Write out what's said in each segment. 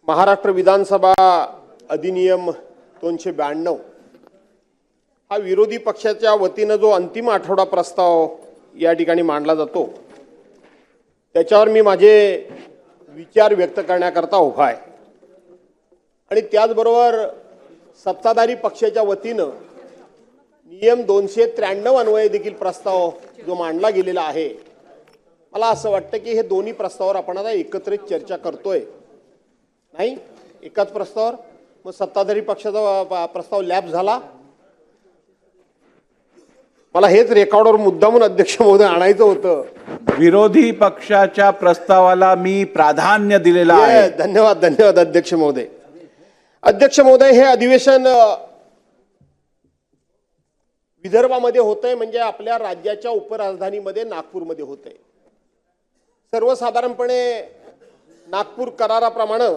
महाराष्ट्र विधानसभा अधिनियम 292 हा विरोधी पक्षाच्या वतीनं जो अंतिम आठवडा प्रस्ताव या ठिकाणी मांडला जातो त्याच्यावर मी माझे विचार व्यक्त करण्याकरता उभा आहे। आणि त्याचबरोबर सत्ताधारी पक्षाच्या वतीनं नियम 293 अन्वये देखील प्रस्ताव जो मांडला गेलेला आहे, मला असं वाटतं की हे दोन्ही प्रस्तावावर आपण आता एकत्रित चर्चा करतोय, नाही एकाच प्रस्तावावर। मग सत्ताधारी पक्षाचा प्रस्ताव लॅप झाला, मला हेच रेकॉर्डवर मुद्दामून अध्यक्ष महोदय आणायचं होतं। विरोधी पक्षाच्या प्रस्तावाला मी प्राधान्य दिलेलं आहे। धन्यवाद धन्यवाद अध्यक्ष महोदय। अध्यक्ष महोदय, हे अधिवेशन विदर्भामध्ये होतंय, म्हणजे आपल्या राज्याच्या उपराजधानीमध्ये नागपूरमध्ये होतंय। सर्वसाधारणपणे नागपूर कराराप्रमाणे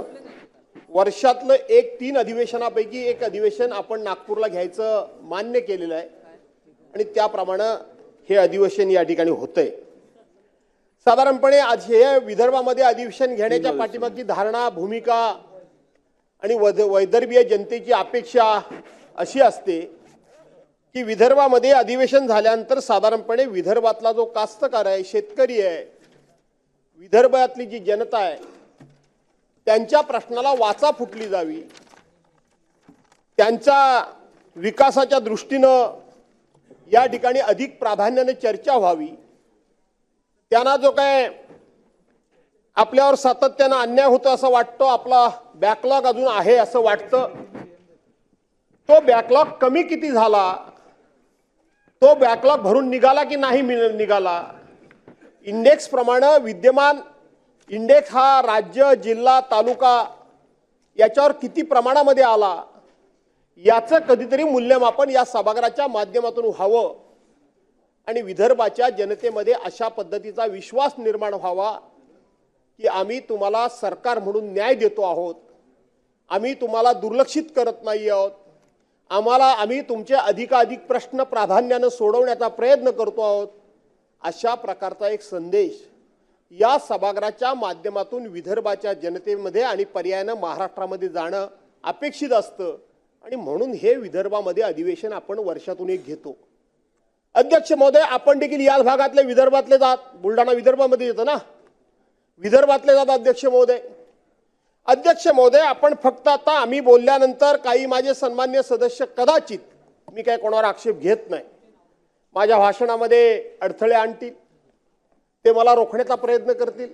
वर्षातलं 3 अधिवेशनापैकी एक अधिवेशन आपण नागपूरला घ्यायचं मान्य केलेलं आहे आणि त्याप्रमाणे हे अधिवेशन या ठिकाणी होतंय। साधारणपणे आज हे विदर्भामध्ये अधिवेशन घेण्याच्या पाठीमागची धारणा, भूमिका आणि वैदर्भीय जनतेची अपेक्षा अशी असते की विदर्भामध्ये अधिवेशन झाल्यानंतर साधारणपणे विदर्भातला जो कास्तकार आहे, शेतकरी आहे, विदर्भातली जी जनता आहे, त्यांच्या प्रश्नाला वाचा फुटली जावी, त्यांच्या विकासाच्या दृष्टीनं या ठिकाणी अधिक प्राधान्याने चर्चा व्हावी, त्यांना जो काय आपल्यावर सातत्यानं अन्याय होतो असं वाटतं, आपला बॅकलॉग अजून आहे असं वाटतं, तो बॅकलॉग कमी किती झाला, तो बॅकलॉग भरून निघाला की नाही निघाला, इंडेक्स प्रमाणे विद्यमान इंडेक्स हा राज्य, जिल्हा, तालुका याच्यावर किती प्रमाणामध्ये आला याचं कधीतरी मूल्यमापन या सभागृहाच्या माध्यमातून व्हावं आणि विदर्भाच्या जनतेमध्ये अशा पद्धतीचा विश्वास निर्माण व्हावा की आम्ही तुम्हाला सरकार म्हणून न्याय देतो आहोत, आम्ही तुम्हाला दुर्लक्षित करत नाही आहोत, आम्ही तुमचे अधिकाधिक प्रश्न प्राधान्याने सोडवण्याचा प्रयत्न करतो आहोत, अशा प्रकारचा एक संदेश या सभागृहाच्या माध्यमातून विदर्भाच्या जनतेमध्ये आणि पर्यायाने महाराष्ट्रामध्ये जाणं अपेक्षित असतं। आणि म्हणून हे विदर्भामध्ये अधिवेशन आपण वर्षातून एक घेतो। अध्यक्ष महोदय, आपण देखील याच भागातले विदर्भातले जात, बुलढाणा विदर्भामध्ये येतं ना, विदर्भातले जात अध्यक्ष महोदय। अध्यक्ष महोदय, आपण फक्त आता आम्ही बोलल्यानंतर काही माझे सन्मान्य सदस्य कदाचित, मी काय कोणावर आक्षेप घेत नाही, माझ्या भाषणामध्ये अडथळे आणतील, ते मला रोखण्याचा प्रयत्न करतील,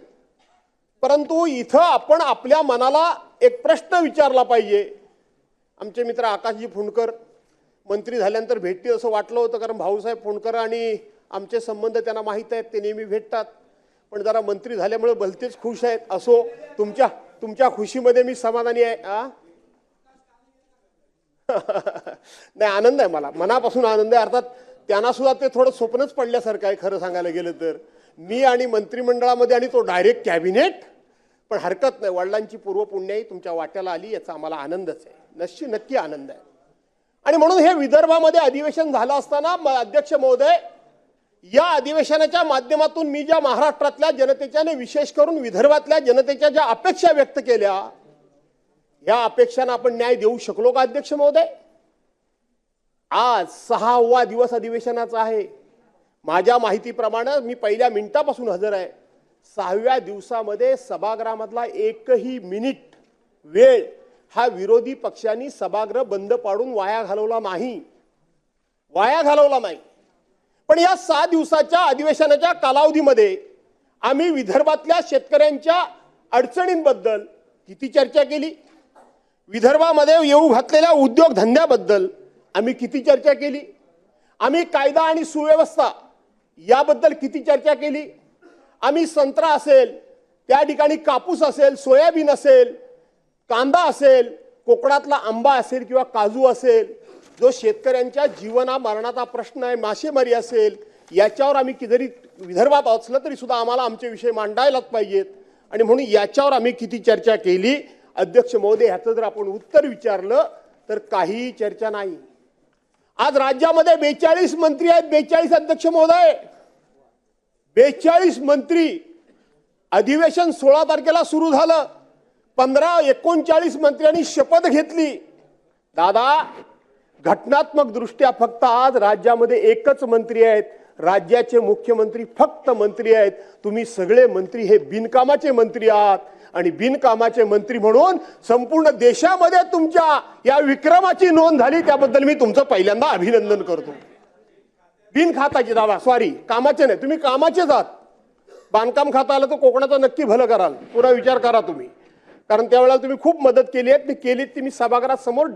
परंतु इथं आपण आपल्या मनाला एक प्रश्न विचारला पाहिजे। आमचे मित्र आकाशजी फुंडकर मंत्री झाल्यानंतर भेटतील असं वाटलं होतं, कारण भाऊसाहेब फुंडकर आणि आमचे संबंध त्यांना माहीत आहेत, ते नेहमी भेटतात, पण जरा मंत्री झाल्यामुळे भलतेच खुश आहेत। असो, तुमच्या खुशीमध्ये मी समाधानी आहे। नाही, आनंद आहे, मला मनापासून आनंद आहे। अर्थात त्यांना सुद्धा ते थोडं स्वप्नच पडल्यासारखं आहे खरं सांगायला गेलं तर, मी आणि मंत्रिमंडळामध्ये आणि तो डायरेक्ट कॅबिनेट, पण हरकत नाही, वडिलांची पूर्वपुण्याई तुमच्या वाट्याला आली याचा आम्हाला आनंदच आहे, नक्की आनंद आहे। आणि म्हणून हे विदर्भामध्ये अधिवेशन झालं असताना अध्यक्ष महोदय, या अधिवेशनाच्या माध्यमातून मी ज्या महाराष्ट्रातल्या जनतेच्या आणि विशेष करून विदर्भातल्या जनतेच्या ज्या अपेक्षा व्यक्त केल्या, या अपेक्षांना आपण न्याय देऊ शकलो का अध्यक्ष महोदय? आज 6वा दिवस अधिवेशनाचा आहे, माझ्या माहितीप्रमाणे मी पहिल्या मिनिटापासून हजर आहे। 6व्या दिवसामध्ये सभागृहामधला एकही मिनिट वेळ हा विरोधी पक्षांनी सभागृह बंद पाडून वाया घालवला नाही। पण या 6 दिवसाच्या अधिवेशनाच्या कालावधीमध्ये आम्ही विदर्भातल्या शेतकऱ्यांच्या अडचणींबद्दल किती चर्चा केली, विदर्भामध्ये येऊ घातलेल्या उद्योगधंद्याबद्दल आम्ही किती चर्चा केली, आम्ही कायदा आणि सुव्यवस्था याबद्दल किती चर्चा केली, आम्ही संत्रा असेल, त्या ठिकाणी कापूस असेल, सोयाबीन असेल, कांदा असेल, कोकणातला आंबा असेल किंवा काजू असेल, जो शेतकऱ्यांच्या जीवना मरणाचा प्रश्न आहे, मासेमारी असेल, याच्यावर आम्ही जरी विदर्भात असलं तरी सुद्धा आम्हाला आमचे विषय मांडायलाच पाहिजेत। आणि म्हणून याच्यावर आम्ही किती चर्चा केली अध्यक्ष महोदय, ह्याचं जर आपण उत्तर विचारलं तर काहीही चर्चा नाही। आज राज्यामध्ये 42 मंत्री आहेत, 42 अध्यक्ष महोदय, 42 मंत्री। अधिवेशन 16 तारखेला सुरू झालं, 39 मंत्र्यांनी शपथ घेतली. दादा, घटनात्मक दृष्ट्या फक्त आज राज्यामध्ये एकच मंत्री आहेत, राज्याचे मुख्यमंत्री फक्त मंत्री आहेत. तुम्ही सगळे मंत्री हे बिनकामाचे मंत्री आहात आणि बिनकामाचे मंत्री म्हणून संपूर्ण देशामध्ये तुमच्या या विक्रमाची नोंद झाली, त्याबद्दल मी तुमचं पहिल्यांदा अभिनंदन करतो. बिनखाताचे दादा, सॉरी, कामाचे नाही, तुम्ही कामाचेच आहात. बांधकाम खाता आलं तर कोकणाचं नक्की भलं कराल, पुन्हा विचार करा तुम्ही, कारण त्यावेळेला तुम्ही खूप मदत केली आहे. केलीत ती मी सभागृहात समोर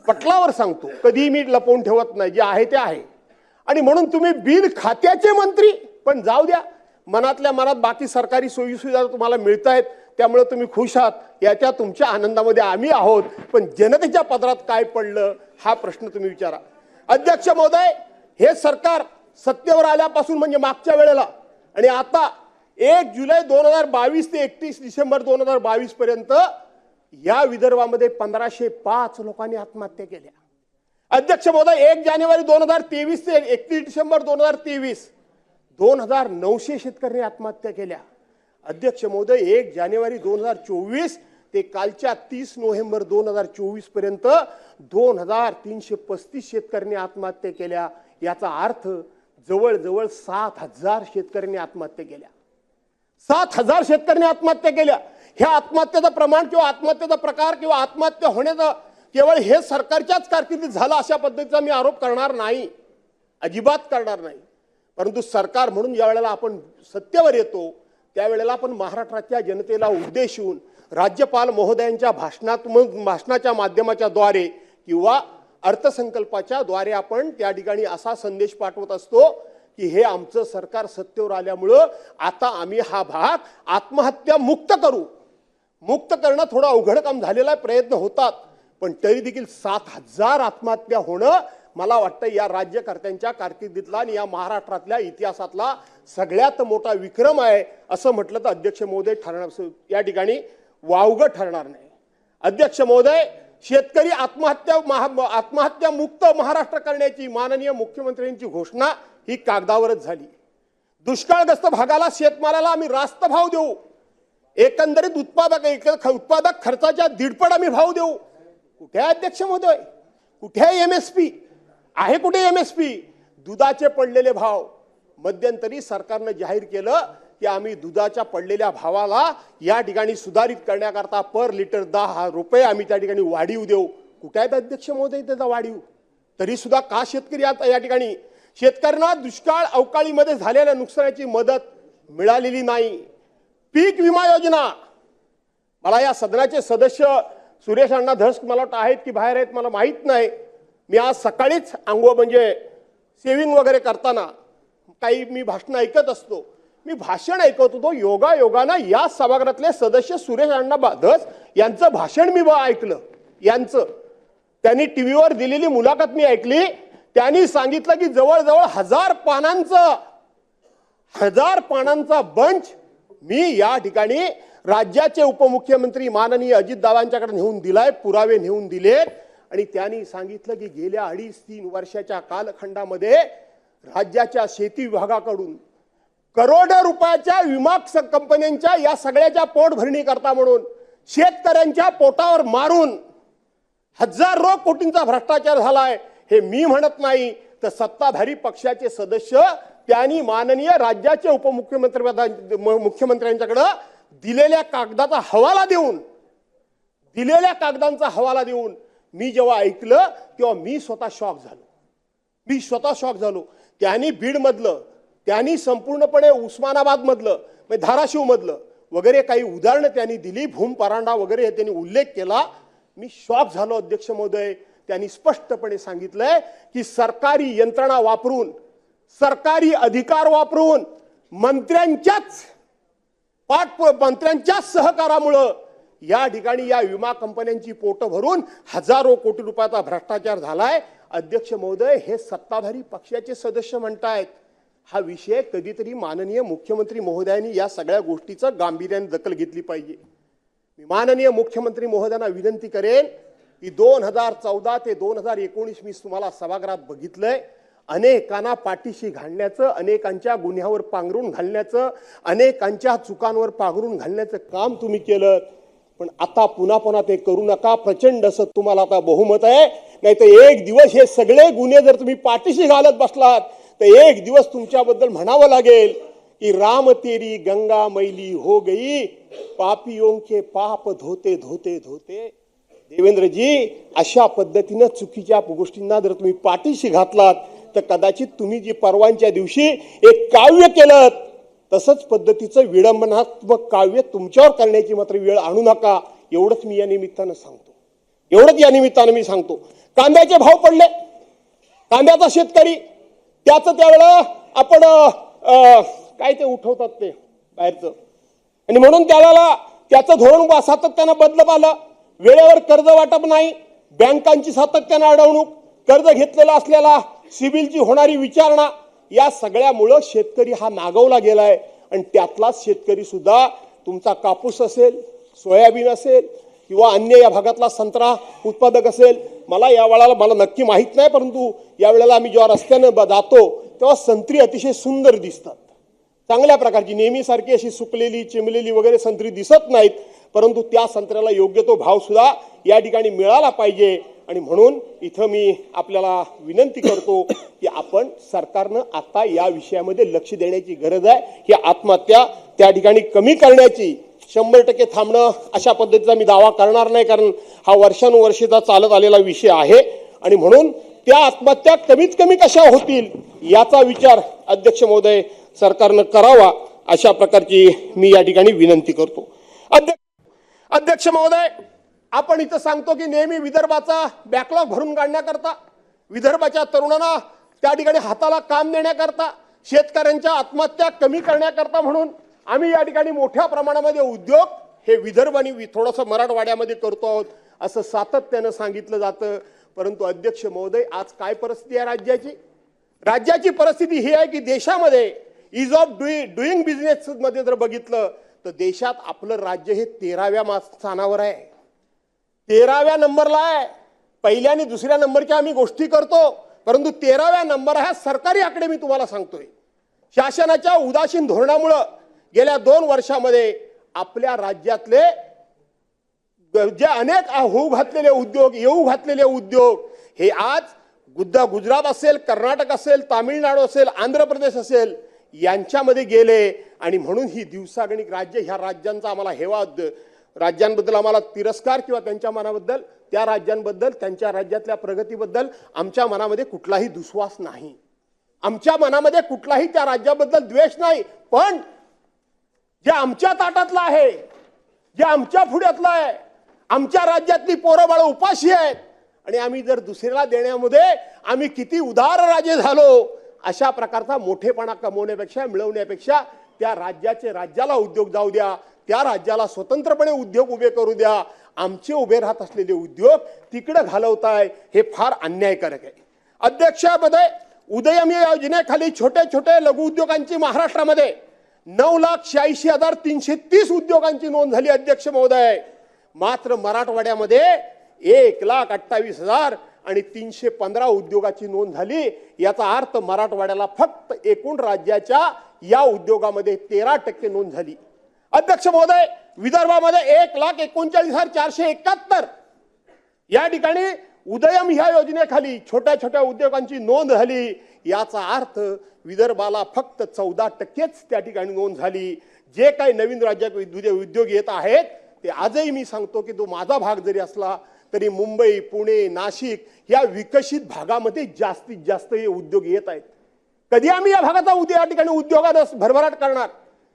पटलावर सांगतो, कधीही मी लपवून ठेवत नाही, जे आहे ते आहे. आणि म्हणून तुम्ही बिन खात्याचे मंत्री, पण जाऊ द्या, मनातल्या मनात बाकी सरकारी सोयीसुविधा तुम्हाला मिळत आहेत, त्यामुळे तुम्ही खुश आहात, याच्या तुमच्या आनंदामध्ये आम्ही आहोत. पण जनतेच्या पदरात काय पडलं हा प्रश्न तुम्ही विचारा. अध्यक्ष महोदय, हे सरकार सत्तेवर आल्यापासून म्हणजे मागच्या वेळेला आणि आता 1 जुलै 2022 ते 31 डिसेंबर 2022 पर्यंत या विदर्भामध्ये 1505 लोकांनी आत्महत्या केल्या. अध्यक्ष महोदय, 1 जानेवारी 2023 ते 31 डिसेंबर 2023 2900 शेतकऱ्यांनी आत्महत्या केल्या. अध्यक्ष महोदय, 1 जानेवारी 2024 ते कालच्या 30 नोव्हेंबर 2024 पर्यंत 2335 शेतकऱ्यांनी आत्महत्या केल्या. याचा अर्थ जवळजवळ 7000 शेतकऱ्यांनी आत्महत्या केल्या. 7000 शेतकऱ्यांनी आत्महत्या केल्या. ह्या आत्महत्येचं प्रमाण किंवा आत्महत्येचा प्रकार किंवा आत्महत्या होण्याचं केवळ हे सरकारच्याच कारकिर्दीत झालं अशा पद्धतीचा मी आरोप करणार नाही, अजिबात करणार नाही. परंतु सरकार म्हणून ज्या वेळेला आपण सत्तेवर येतो त्यावेळेला आपण महाराष्ट्राच्या जनतेला उद्देशून राज्यपाल महोदयांच्या भाषणाच्या माध्यमाच्या द्वारे किंवा अर्थसंकल्पाच्या द्वारे आपण त्या ठिकाणी असा संदेश पाठवत असतो की हे आमचं सरकार सत्तेवर आल्यामुळं आता आम्ही हा भाग आत्महत्या मुक्त करू. मुक्त करणं थोडं अवघड काम झालेला आहे, प्रयत्न होतात, पण तरी देखील 7000 आत्महत्या होणं मला वाटतं या राज्यकर्त्यांच्या कारकिर्दीतला आणि या महाराष्ट्रातल्या इतिहासातला सगळ्यात मोठा विक्रम आहे असं म्हटलं तर अध्यक्ष महोदय ठरणार, या ठिकाणी वावगं ठरणार नाही. अध्यक्ष महोदय, शेतकरी आत्महत्या मुक्त महाराष्ट्र करण्याची माननीय मुख्यमंत्र्यांची घोषणा ही कागदावरच झाली. दुष्काळग्रस्त भागाला शेतमालाला आम्ही रास्त भाव देऊ, एकंदरीत उत्पादक खर्चाच्या 1.5 आम्ही भाव देऊ. कुठे आहे अध्यक्ष महोदय, कुठे आहे एमएसपी आहे, कुठे एमएसपी? दुधाचे पडलेले भाव मध्यंतरी सरकारनं जाहीर केलं की आम्ही दुधाच्या पडलेल्या भावाला या ठिकाणी सुधारित करण्याकरता पर लिटर 10 रुपये आम्ही त्या ठिकाणी वाढीव देऊ. कुठे आहेत अध्यक्ष महोदय त्याचा वाढीव? तरी सुद्धा का शेतकरी आता या ठिकाणी शेतकऱ्यांना दुष्काळ अवकाळीमध्ये झालेल्या नुकसानाची मदत मिळालेली नाही. पीक विमा योजना, मला या सदनाचे सदस्य सुरेश अण्णा धस मला वाटतं आहेत की बाहेर आहेत मला माहित नाही. मी आज सकाळीच म्हणजे सेविंग वगैरे करताना काही मी भाषण ऐकत असतो, मी भाषण ऐकत होतो, योगायोगानं या सभागृहातले सदस्य सुरेश अण्णा धस यांचं भाषण मी ऐकलं. यांचं त्यांनी टीव्हीवर दिलेली मुलाखत मी ऐकली. त्यांनी सांगितलं की जवळजवळ 1000 पानांचा बंच मी या ठिकाणी राज्याचे उपमुख्यमंत्री माननीय अजितदादांच्याकडे नेऊन दिलाय, पुरावे नेऊन दिलेत. आणि त्यांनी सांगितलं की गेल्या 2.5-3 वर्षाच्या कालखंडामध्ये राज्याच्या शेती विभागाकडून करोडो रुपयाच्या विमा कंपन्यांच्या या सगळ्याच्या पोटभरणी करता म्हणून शेतकऱ्यांच्या पोटावर मारून हजारो कोटींचा भ्रष्टाचार झालाय. हे मी म्हणत नाही तर सत्ताधारी पक्षाचे सदस्य त्यांनी माननीय राज्याचे मुख्यमंत्र्यांच्याकडे दिलेल्या कागदांचा हवाला देऊन मी जेव्हा ऐकलं तेव्हा मी स्वतः शॉक झालो. त्यांनी बीड मधलं, त्यांनी संपूर्णपणे उस्मानाबाद मधलं, धाराशिव मधलं वगैरे काही उदाहरणं त्यांनी दिली, भूम परांडा वगैरे त्यांनी उल्लेख केला. मी शॉक झालो अध्यक्ष महोदय. त्यांनी स्पष्टपणे सांगितलंय की सरकारी यंत्रणा वापरून, सरकारी अधिकार वापरून मंत्र्यांच्या सहकारामुळे या ठिकाणी या विमा कंपन्यांची पोटं भरून हजारो कोटी रुपयाचा भ्रष्टाचार झालाय. अध्यक्ष महोदय, हे सत्ताधारी पक्षाचे सदस्य म्हणतायत. हा विषय कधीतरी माननीय मुख्यमंत्री महोदयांनी या सगळ्या गोष्टीचं गांभीर्याने दखल घेतली पाहिजे. मी माननीय मुख्यमंत्री महोदयांना विनंती करेन की 2014 ते 2019 मी तुम्हाला सभागृहात बघितलंय, अनेकांना पाठीशी घालण्याचं, अनेकांच्या गुन्ह्यावर पांघरून घालण्याचं, अनेकांच्या चुकांवर पांघरून घालण्याचं काम तुम्ही केलं. पण आता पुन्हा पुन्हा ते करू नका. प्रचंड असं तुम्हाला आता बहुमत आहे. नाही तर एक दिवस हे सगळे गुन्हे जर तुम्ही पाठीशी घालत बसलात तर एक दिवस तुमच्याबद्दल म्हणावं लागेल कि राम तेरी गंगा मैली हो गई, पापियों के पाप धोते धोते धोते. देवेंद्रजी, अशा पद्धतीनं चुकीच्या गोष्टींना जर तुम्ही पाठीशी घातलात तर कदाचित तुम्ही जी परवांच्या दिवशी एक काव्य केलं तसंच पद्धतीचं विडंबनात्मक काव्य तुमच्यावर करण्याची मात्र वेळ आणू नका. एवढंच मी या निमित्तानं सांगतो. एवढंच या निमित्तानं मी सांगतो. कांद्याचे भाव पडले, कांद्याचा शेतकरी त्याचं त्यावेळेला आपण काय ते उठवतात ते बाहेरचं, आणि म्हणून त्याचं धोरण सातत्यानं बदलत आलं. वेळेवर कर्ज वाटप नाही, बँकांची सातत्यानं अडवणूक, कर्ज घेतलेला असलेला सिबिलची होणारी विचारणा, या सगळ्यामुळं शेतकरी हा नागवला गेलाय. आणि त्यातलाच शेतकरी सुद्धा तुमचा कापूस असेल, सोयाबीन असेल किंवा अन्य या भागातला संत्रा उत्पादक असेल. मला या वेळेला मला नक्की माहित नाही, परंतु या वेळेला आम्ही जेव्हा रस्त्यानं जातो तेव्हा संत्री अतिशय सुंदर दिसतात, चांगल्या प्रकारची. नेहमीसारखी अशी सुकलेली चिमलेली वगैरे संत्री दिसत नाहीत, परंतु त्या संत्र्याला योग्य तो भाव सुद्धा या ठिकाणी मिळाला पाहिजे. आणि म्हणून इथं मी आपल्याला विनंती करतो की आपण सरकारनं आता या विषयामध्ये लक्ष देण्याची गरज आहे. ही आत्महत्या त्या ठिकाणी कमी करण्याची 100% थांबणं अशा पद्धतीचा मी दावा करणार नाही, कारण हा वर्षानुवर्षेचा चालत आलेला विषय आहे. आणि म्हणून त्या आत्महत्या कमीत कमी कशा होतील याचा विचार अध्यक्ष महोदय सरकारनं करावा, अशा प्रकारची मी या ठिकाणी विनंती करतो. अध्यक्ष महोदय, आपण इथं सांगतो की नेहमी विदर्भाचा बॅकलॉग भरून काढण्याकरता, विदर्भाच्या तरुणांना त्या ठिकाणी हाताला काम देण्याकरता, शेतकऱ्यांच्या आत्महत्या कमी करण्याकरता म्हणून आम्ही या ठिकाणी मोठ्या प्रमाणामध्ये उद्योग हे विदर्भ आणि थोडंसं मराठवाड्यामध्ये करतो आहोत असं सातत्यानं सांगितलं जातं. परंतु अध्यक्ष महोदय, आज काय परिस्थिती आहे राज्याची? राज्याची परिस्थिती ही आहे की देशामध्ये इज ऑफ डुईंग बिझनेस मध्ये जर बघितलं तर देशात आपलं राज्य हे 13व्या स्थानावर आहे, 13व्या नंबरला आहे. पहिल्या आणि दुसऱ्या नंबरच्या आम्ही गोष्टी करतो, परंतु 13व्या नंबर हा सरकारी आकडे मी तुम्हाला सांगतोय. शासनाच्या उदासीन धोरणामुळे गेल्या 2 वर्षामध्ये आपल्या राज्यातले जे अनेक होऊ घातलेले उद्योग, येऊ घातलेले उद्योग हे आज गुजरात असेल, कर्नाटक असेल, तामिळनाडू असेल, आंध्र प्रदेश असेल यांच्यामध्ये गेले. आणि म्हणून ही दिवसागणिक राज्य, ह्या राज्यांचा आम्हाला हेवा, राज्यांबद्दल आम्हाला तिरस्कार किंवा त्यांच्या मनाबद्दल, त्या राज्यांबद्दल, त्यांच्या राज्यातल्या प्रगतीबद्दल आमच्या मनामध्ये कुठलाही दुस्वास नाही, आमच्या मनामध्ये कुठलाही त्या राज्याबद्दल द्वेष नाही. पण जे आमच्या ताटातलं आहे, जे आमच्या पुढ्यातलं आहे, आमच्या राज्यातली पोरं बाळ उपाशी आहेत आणि आम्ही जर दुसऱ्याला देण्यामध्ये आम्ही किती उदार राजे झालो, अशा प्रकारचा मोठेपणा कमवण्यापेक्षा, मिळवण्यापेक्षा त्या राज्याला उद्योग जाऊ द्या, त्या राज्याला स्वतंत्रपणे उद्योग उभे करू द्या. आमचे उभे राहत असलेले उद्योग तिकडे घालवताय, हे फार अन्यायकारक आहे. अध्यक्षामध्ये उदयम या योजनेखाली छोटे छोटे लघु उद्योगांची महाराष्ट्रामध्ये 9,86,330 उद्योगांची नोंद झाली अध्यक्ष महोदय. मात्र मराठवाड्यामध्ये 1,28,000 आणि 315 उद्योगाची नोंद झाली. याचा अर्थ मराठवाड्याला फक्त एकूण राज्याच्या या उद्योगामध्ये 13% नोंद झाली. अध्यक्ष महोदय, विदर्भामध्ये 1,39,471 या ठिकाणी उदयम ह्या योजनेखाली छोट्या छोट्या उद्योगांची नोंद झाली. याचा अर्थ विदर्भाला फक्त 14%च त्या ठिकाणी नोंद झाली. जे काही नवीन राज्यात उद्योग येत आहेत ते आजही मी सांगतो की तो माझा भाग जरी असला तरी मुंबई, पुणे, नाशिक या विकसित भागामध्ये जास्तीत जास्त हे उद्योग येत आहेत. कधी आम्ही या भागाचा या ठिकाणी उद्योगात भरभराट करणार,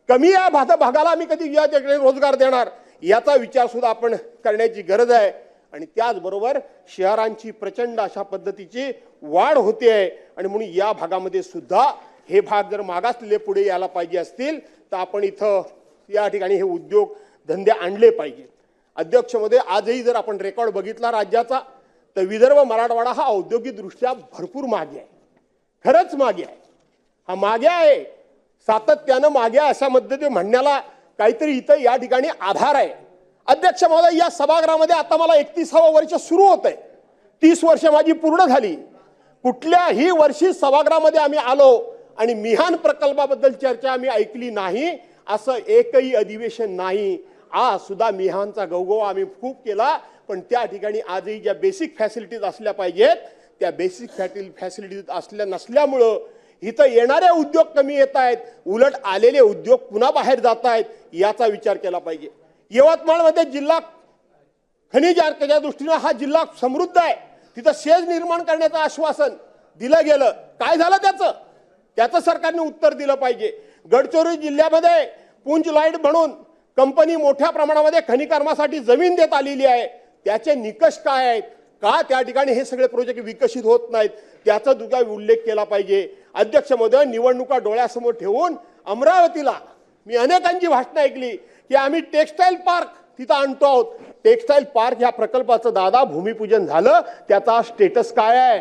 कमी या भागाला आम्ही कधी या ठिकाणी रोजगार देणार, याचा विचार सुद्धा आपण करण्याची गरज आहे. आणि त्याचबरोबर शहरांची प्रचंड अशा पद्धतीची वाढ होते आहे. आणि म्हणून या भागामध्ये सुद्धा हे भाग जर मागासलेले पुढे यायला पाहिजे असतील तर आपण इथं या ठिकाणी हे उद्योग धंदे आणले पाहिजे. अध्यक्ष मध्ये आजही जर आपण रेकॉर्ड बघितला राज्याचा तर विदर्भ मराठवाडा हा औद्योगिक दृष्ट्या भरपूर मागे आहे, खरंच मागे आहे. हा मागे आहे, सातत्यानं मागे आहे, अशा मध्ये म्हणण्याला काहीतरी इथं या ठिकाणी आधार आहे. अध्यक्ष महोदय, या सभागृहामध्ये आता मला 31वं वर्ष सुरू होत आहे, 30 वर्ष माझी पूर्ण झाली. कुठल्याही वर्षी सभागृहामध्ये आम्ही आलो आणि मिहान प्रकल्पाबद्दल चर्चा आम्ही ऐकली नाही असं एकही अधिवेशन नाही. आज सुद्धा मिहानचा गवगवा आम्ही खूप केला, पण त्या ठिकाणी आजही ज्या बेसिक फॅसिलिटीज असल्या पाहिजेत त्या बेसिक फॅसिलिटीज असल्या नसल्यामुळं इथं येणारे उद्योग कमी येत आहेत, उलट आलेले उद्योग पुन्हा बाहेर जात आहेत, याचा विचार केला पाहिजे. यवतमाळमध्ये जिल्हा खनिज अर्जाच्या दृष्टीने हा जिल्हा समृद्ध आहे, तिथं शेज निर्माण करण्याचं आश्वासन दिलं गेलं, काय झालं त्याचं सरकारने उत्तर दिलं पाहिजे. गडचिरोली जिल्ह्यामध्ये पुंज लाईट म्हणून कंपनी मोठ्या प्रमाणामध्ये खनिकर्मासाठी जमीन देत आलेली आहे, त्याचे निकष काय आहेत, का त्या ठिकाणी हे सगळे प्रोजेक्ट विकसित होत नाहीत, त्याचा दुसरा उल्लेख केला पाहिजे. अध्यक्ष महोदय, निवडणुका डोळ्यासमोर ठेवून अमरावतीला मी अनेकांची भाषणं ऐकली की आम्ही टेक्सटाईल पार्क तिथं आणतो आहोत. टेक्सटाईल पार्क या प्रकल्पाचं दादा भूमिपूजन झालं, त्याचा स्टेटस काय आहे,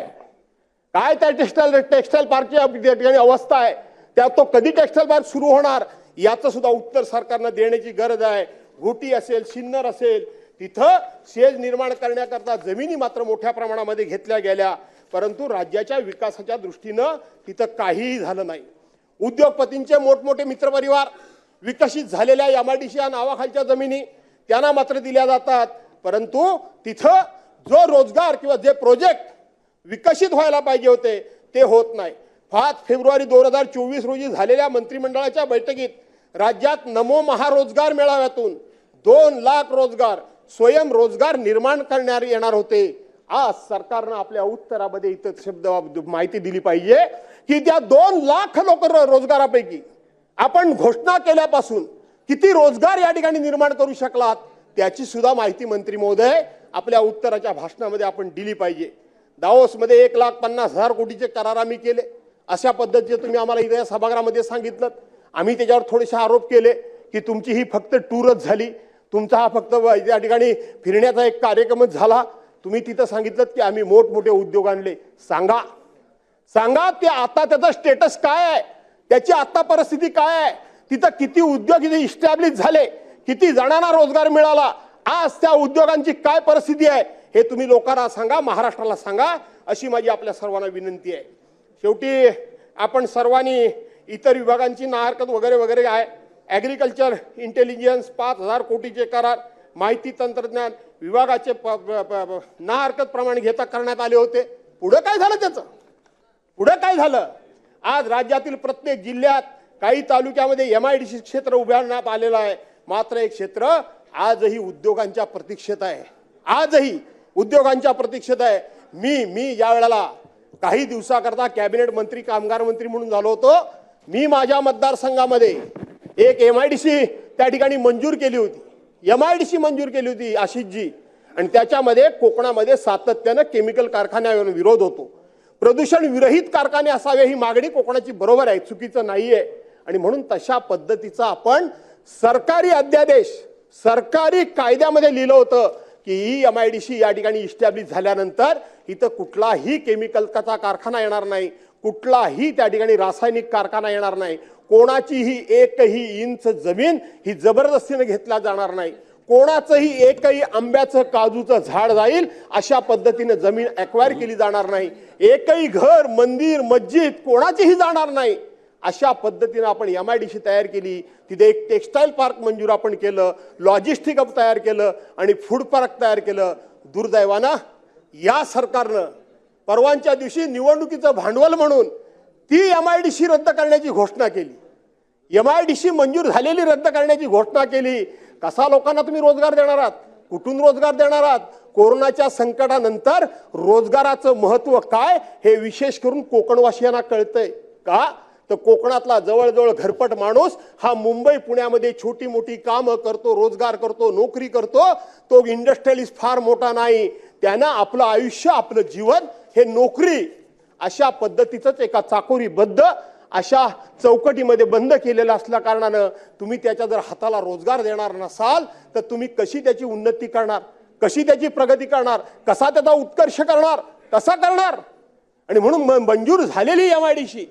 काय त्या टेक्सटाईल पार्कची त्या ठिकाणी अवस्था आहे, त्या तो कधी टेक्सटाईल पार्क सुरू होणार याचं सुद्धा उत्तर सरकारनं देण्याची गरज आहे. घोटी असेल, सिन्नर असेल, तिथं शेज निर्माण करण्याकरता जमिनी मात्र मोठ्या प्रमाणामध्ये घेतल्या गेल्या, परंतु राज्याच्या विकासाच्या दृष्टीनं तिथं काहीही झालं नाही. उद्योगपतींचे मोठमोठे मित्रपरिवार विकसित झालेल्या MIDC या नावाखालच्या जमिनी त्यांना मात्र दिल्या जातात, परंतु तिथं जो रोजगार किंवा जे प्रोजेक्ट विकसित व्हायला पाहिजे होते ते होत नाही. 5 फेब्रुवारी 2024 रोजी झालेल्या मंत्रिमंडळाच्या बैठकीत राज्यात नमो महारोजगार मेळाव्यातून 2 लाख रोजगार स्वयंरोजगार निर्माण करण्यात येणार होते. आज सरकारनं आपल्या उत्तरामध्ये इथं शब्द माहिती दिली पाहिजे की त्या 2 लाख रोजगारापैकी आपण घोषणा केल्यापासून किती रोजगार या ठिकाणी निर्माण करू शकलात त्याची सुद्धा माहिती मंत्री महोदय आपल्या उत्तराच्या भाषणामध्ये आपण दिली पाहिजे. दावोसमध्ये 1,50,000 कोटीचे करार आम्ही केले, अशा पद्धतीचे तुम्ही आम्हाला इथे सभागृहामध्ये सांगितलं. आम्ही त्याच्यावर थोडेसे आरोप केले की तुमची ही फक्त टूरच झाली, तुमचा हा फक्त या ठिकाणी फिरण्याचा एक कार्यक्रमच झाला. तुम्ही तिथं सांगितलं की आम्ही मोठमोठे उद्योग आणले. सांगा ते आता त्याचा स्टेटस काय आहे, त्याची आता परिस्थिती काय आहे, तिथं किती उद्योग इथे इस्टॅब्लिश झाले, किती जणांना रोजगार मिळाला, आज त्या उद्योगांची काय परिस्थिती आहे हे तुम्ही लोकांना सांगा, महाराष्ट्राला सांगा, अशी माझी आपल्या सर्वांना विनंती आहे. शेवटी आपण सर्वांनी इतर विभागांची नाहरकत वगैरे वगैरे आहे, ॲग्रिकल्चर इंटेलिजन्स 5,000 कोटीचे करार, माहिती तंत्रज्ञान विभागाचे नाहरकत प्रमाणे घेता करण्यात आले होते. पुढे काय झालं त्याचं, पुढे काय झालं? आज राज्यातील प्रत्येक जिल्ह्यात काही तालुक्यामध्ये MIDC क्षेत्र उभारण्यात आलेलं आहे, मात्र एक क्षेत्र आजही उद्योगांच्या प्रतीक्षेत आहे, आजही उद्योगांच्या प्रतीक्षेत आहे. मी ज्या वेळेला काही दिवसाकरता कॅबिनेट मंत्री कामगार मंत्री म्हणून झालो होतो, मी माझ्या मतदारसंघामध्ये एक MIDC त्या ठिकाणी मंजूर केली होती, MIDC मंजूर केली होती आशिषजी, आणि त्याच्यामध्ये कोकणामध्ये सातत्यानं केमिकल कारखान्यावर विरोध होतो. प्रदूषण विरहित कारखाने असावे ही मागणी कोकणाची बरोबर आहे, चुकीचं नाहीये. आणि म्हणून तशा पद्धतीचा आपण सरकारी अध्यादेश सरकारी कायद्यामध्ये लिहिलं होतं की MIDC या ठिकाणी इस्टॅब्लिश झाल्यानंतर इथं कुठलाही केमिकलचा कारखाना येणार नाही, कुठलाही त्या ठिकाणी रासायनिक कारखाना येणार नाही, कोणाचीही एकही इंच जमीन ही जबरदस्तीने घेतला जाणार नाही, कोणाचंही एकही आंब्याचं काजूचं झाड जाईल अशा पद्धतीने जमीन ॲक्वायर केली जाणार नाही, एकही घर मंदिर मस्जिद कोणाचीही जाणार नाही, अशा पद्धतीने आपण MIDC तयार केली. तिथे एक टेक्सटाईल पार्क मंजूर आपण केलं, लॉजिस्टिक हब तयार केलं आणि फूड पार्क तयार केलं. दुर्दैवानं या सरकारनं परवांच्या दिवशी निवडणुकीचं भांडवल म्हणून ती MIDC रद्द करण्याची घोषणा केली, MIDC मंजूर झालेली रद्द करण्याची घोषणा केली. कसा लोकांना तुम्ही रोजगार देणार आहात, कुठून रोजगार देणार आहात? कोरोनाच्या संकटानंतर रोजगाराचं महत्व काय हे विशेष करून कोकणवासियांना कळतंय का? तर कोकणातला जवळजवळ घरपट माणूस हा मुंबई पुण्यामध्ये छोटी मोठी कामं करतो, रोजगार करतो, नोकरी करतो, तो इंडस्ट्रियलिस्ट फार मोठा नाही. त्यानं आपलं आयुष्य आपलं जीवन हे नोकरी अशा पद्धतीचंच एका चाकोरीबद्ध अशा चौकटीमध्ये बंद केलेलं असल्या कारणानं तुम्ही त्याच्या जर हाताला रोजगार देणार नसाल तर तुम्ही कशी त्याची उन्नती करणार, कशी त्याची प्रगती करणार, कसा त्याचा उत्कर्ष करणार, कसा करणार? आणि म्हणून मंजूर झालेली MIDC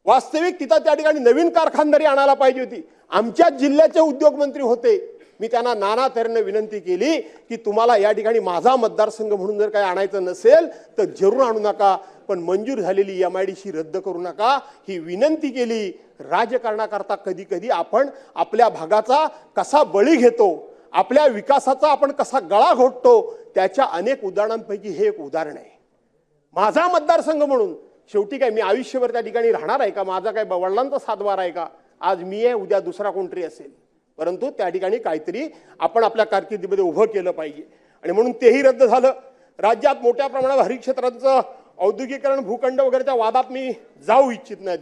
वास्तविक तिथं त्या ठिकाणी नवीन कारखानदारी आणायला पाहिजे होती. आमच्या जिल्ह्याचे उद्योगमंत्री होते मी त्यांना नाना तऱ्हेने विनंती केली की तुम्हाला या ठिकाणी माझा मतदारसंघ म्हणून जर काही आणायचं नसेल तर जरूर आणू नका, पण मंजूर झालेली MIDC रद्द करू नका ही विनंती केली. राजकारणाकरता कधी कधी आपण आपल्या भागाचा कसा बळी घेतो, आपल्या विकासाचा आपण कसा गळा घोटतो, त्याच्या अनेक उदाहरणांपैकी हे एक उदाहरण आहे. माझा मतदारसंघ म्हणून शेवटी काय मी आयुष्यभर त्या ठिकाणी राहणार आहे का? माझा काय वडिलांचा सातबार आहे का? आज मी आहे, उद्या दुसरा कोणतरी असेल, परंतु त्या ठिकाणी काहीतरी आपण आपल्या कारकिर्दीमध्ये उभं केलं पाहिजे आणि म्हणून तेही रद्द झालं. राज्यात मोठ्या प्रमाणावर हरित क्षेत्रांचं औद्योगिकरण, भूखंड वगैरेच्या वादात मी जाऊ इच्छित नाही.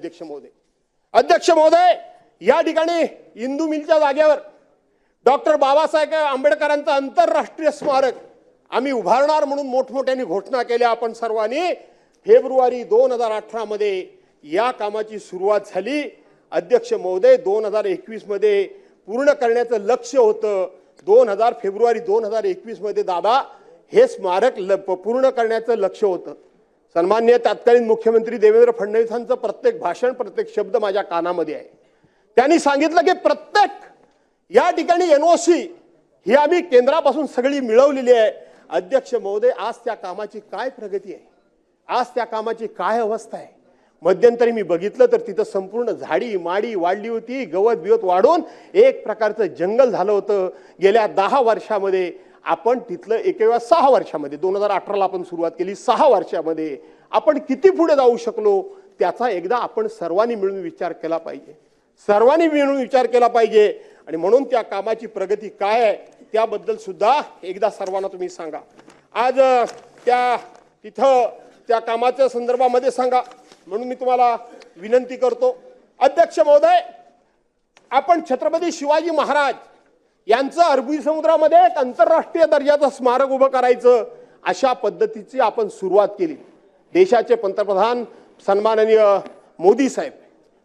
अध्यक्ष महोदय, या ठिकाणी इंदू मिलच्या जागेवर डॉक्टर बाबासाहेब आंबेडकरांचं आंतरराष्ट्रीय स्मारक आम्ही उभारणार म्हणून मोठमोठ्याने घोषणा केल्या आपण सर्वांनी. फेब्रुवारी 2018 मध्ये या कामाची सुरुवात झाली. अध्यक्ष महोदय, 2021 मध्ये पूर्ण करण्याचं लक्ष्य होतं. फेब्रुवारी 2021 मध्ये दादा हे स्मारक पूर्ण करण्याचं लक्ष्य होतं. सन्माननीय तत्कालीन मुख्यमंत्री देवेंद्र फडणवीसांचं प्रत्येक भाषण, प्रत्येक शब्द माझ्या कानामध्ये आहे. त्यांनी सांगितलं की प्रत्येक या ठिकाणी NOC ही आम्ही केंद्रापासून सगळी मिळवलेली आहे. अध्यक्ष महोदय, आज त्या कामाची काय प्रगती आहे, आज त्या कामाची काय अवस्था आहे? मध्यंतरी मी बघितलं तर तिथं संपूर्ण झाडी माडी वाढली होती, गवत बिवत वाढून एक प्रकारचं जंगल झालं होतं. गेल्या 10 वर्षामध्ये आपण तिथलं 6 वर्षामध्ये 2018ला आपण सुरुवात केली, 6 वर्षामध्ये आपण किती पुढे जाऊ शकलो त्याचा एकदा आपण सर्वांनी मिळून विचार केला पाहिजे, सर्वांनी मिळून विचार केला पाहिजे. आणि म्हणून त्या कामाची प्रगती काय आहे त्याबद्दल सुद्धा एकदा सर्वांना तुम्ही सांगा. आज तिथं त्या कामाच्या संदर्भामध्ये सांगा म्हणून मी तुम्हाला विनंती करतो. अध्यक्ष महोदय, आपण छत्रपती शिवाजी महाराज यांचं अरबी समुद्रामध्ये एक आंतरराष्ट्रीय दर्जाचं स्मारक उभं करायचं अशा पद्धतीची आपण सुरुवात केली. देशाचे पंतप्रधान सन्माननीय मोदी साहेब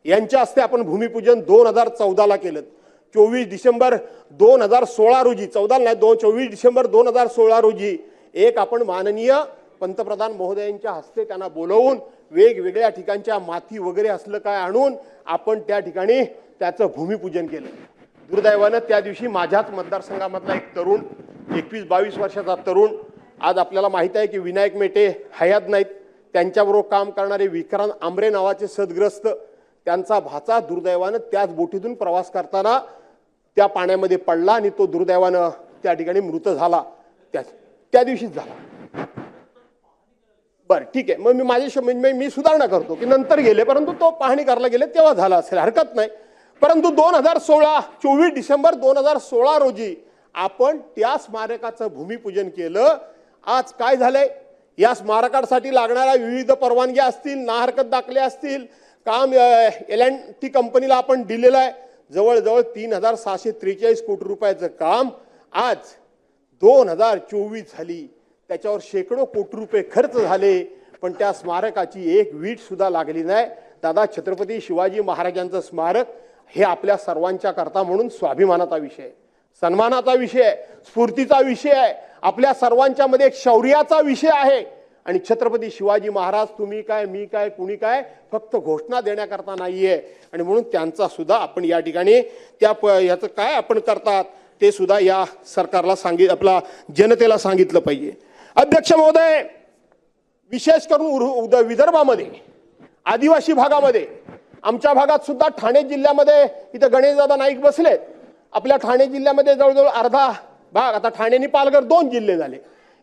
यांच्या हस्ते आपण भूमिपूजन 2014ला केलं. 24 डिसेंबर 2016 रोजी, 14 नाही 24 डिसेंबर 2016 रोजी एक आपण माननीय पंतप्रधान महोदयांच्या हस्ते त्यांना बोलवून वेगवेगळ्या ठिकाणच्या माती वगैरे असलं काय आणून आपण त्या ठिकाणी त्याचं भूमिपूजन केलं. दुर्दैवानं त्या दिवशी माझ्याच मतदारसंघामधला एक तरुण, 21-22 वर्षाचा तरुण, आज आपल्याला माहित आहे की विनायक मेटे हयात नाहीत, त्यांच्याबरोबर काम करणारे विक्रांत आंबरे नावाचे सदग्रस्त, त्यांचा भाचा दुर्दैवानं त्याच बोटीतून प्रवास करताना त्या पाण्यामध्ये पडला आणि तो दुर्दैवानं त्या ठिकाणी मृत झाला. त्या दिवशीच झाला. बरं ठीक आहे, मग मी सुधारणा करतो की नंतर गेले, परंतु तो पाहणी करायला गेले तेव्हा झाला असेल, हरकत नाही. परंतु 24 डिसेंबर 2016 रोजी आपण त्या स्मारकाचं भूमिपूजन केलं. आज काय झालंय, या स्मारकासाठी लागणाऱ्या विविध परवानग्या असतील, ना हरकत दाखले असतील, काम L&T कंपनीला आपण दिलेलं आहे. जवळजवळ 3643 कोटी रुपयाचं काम आज 2024 झाली, त्याच्यावर शेकडो कोटी रुपये खर्च झाले, पण त्या स्मारकाची एक वीट सुद्धा लागली नाही. दादा, छत्रपती शिवाजी महाराजांचं स्मारक हे आपल्या सर्वांच्या करता म्हणून स्वाभिमानाचा विषय आहे, सन्मानाचा विषय आहे, स्फूर्तीचा विषय आहे, आपल्या सर्वांच्या मध्ये एक शौर्याचा विषय आहे. आणि छत्रपती शिवाजी महाराज तुम्ही काय मी काय कुणी काय फक्त घोषणा देण्याकरता नाहीये. आणि म्हणून त्यांचा सुद्धा आपण या ठिकाणी याचं काय आपण करतात ते सुद्धा या सरकारला आपला जनतेला सांगितलं पाहिजे. अध्यक्ष महोदय, विशेष करून विदर्भामध्ये आदिवासी भागामध्ये, आमच्या भागात सुद्धा ठाणे जिल्ह्यामध्ये इथं गणेशदादा नाईक बसलेत. आपल्या ठाणे जिल्ह्यामध्ये जवळजवळ अर्धा भाग, आता ठाणे आणि पालघर 2 जिल्हे झाले,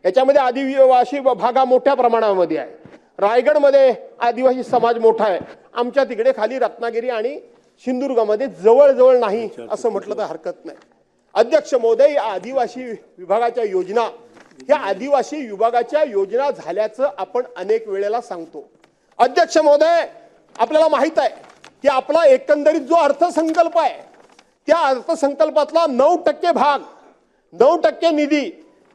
याच्यामध्ये आदिवासी भाग मोठ्या प्रमाणामध्ये आहे. रायगडमध्ये आदिवासी समाज मोठा आहे. आमच्या तिकडे खाली रत्नागिरी आणि सिंधुदुर्गामध्ये जवळजवळ नाही असं म्हटलं तर हरकत नाही. अध्यक्ष महोदय, या आदिवासी विभागाच्या योजना, या आदिवासी विभागाच्या योजना झाल्याचं आपण अनेक वेळेला सांगतो. अध्यक्ष महोदय, आपल्याला माहित आहे की आपला एकंदरीत जो अर्थसंकल्प आहे त्या अर्थसंकल्पातला 9% भाग, 9% निधी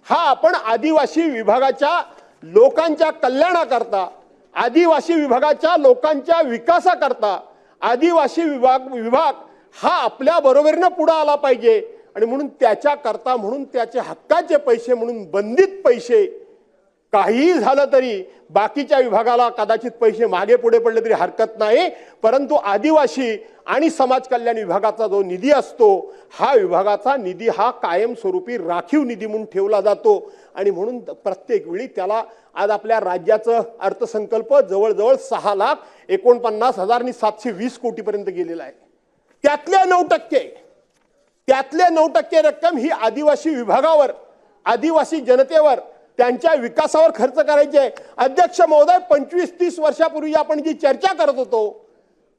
हा आपण आदिवासी विभागाच्या लोकांच्या कल्याणाकरता, आदिवासी विभागाच्या लोकांच्या विकासाकरता आदिवासी विभाग हा आपल्या बरोबरीनं पुढे आला पाहिजे. आणि म्हणून त्याच्या करता, म्हणून त्याचे हक्काचे पैसे म्हणून बंदित पैसे काहीही झालं तरी बाकीच्या विभागाला कदाचित पैसे मागे पुढे पडले तरी हरकत नाही, परंतु आदिवासी आणि समाज कल्याण विभागाचा जो निधी असतो हा विभागाचा निधी हा कायमस्वरूपी राखीव निधी म्हणून ठेवला जातो आणि म्हणून प्रत्येक वेळी त्याला आज आपल्या राज्याचं अर्थसंकल्प जवळजवळ 6,49,720 कोटीपर्यंत गेलेला आहे. त्यातले 9% रक्कम ही आदिवासी विभागावर, आदिवासी जनतेवर, त्यांच्या विकासावर खर्च करायची आहे. अध्यक्ष महोदय, 25-30 वर्षापूर्वी आपण जी चर्चा करत होतो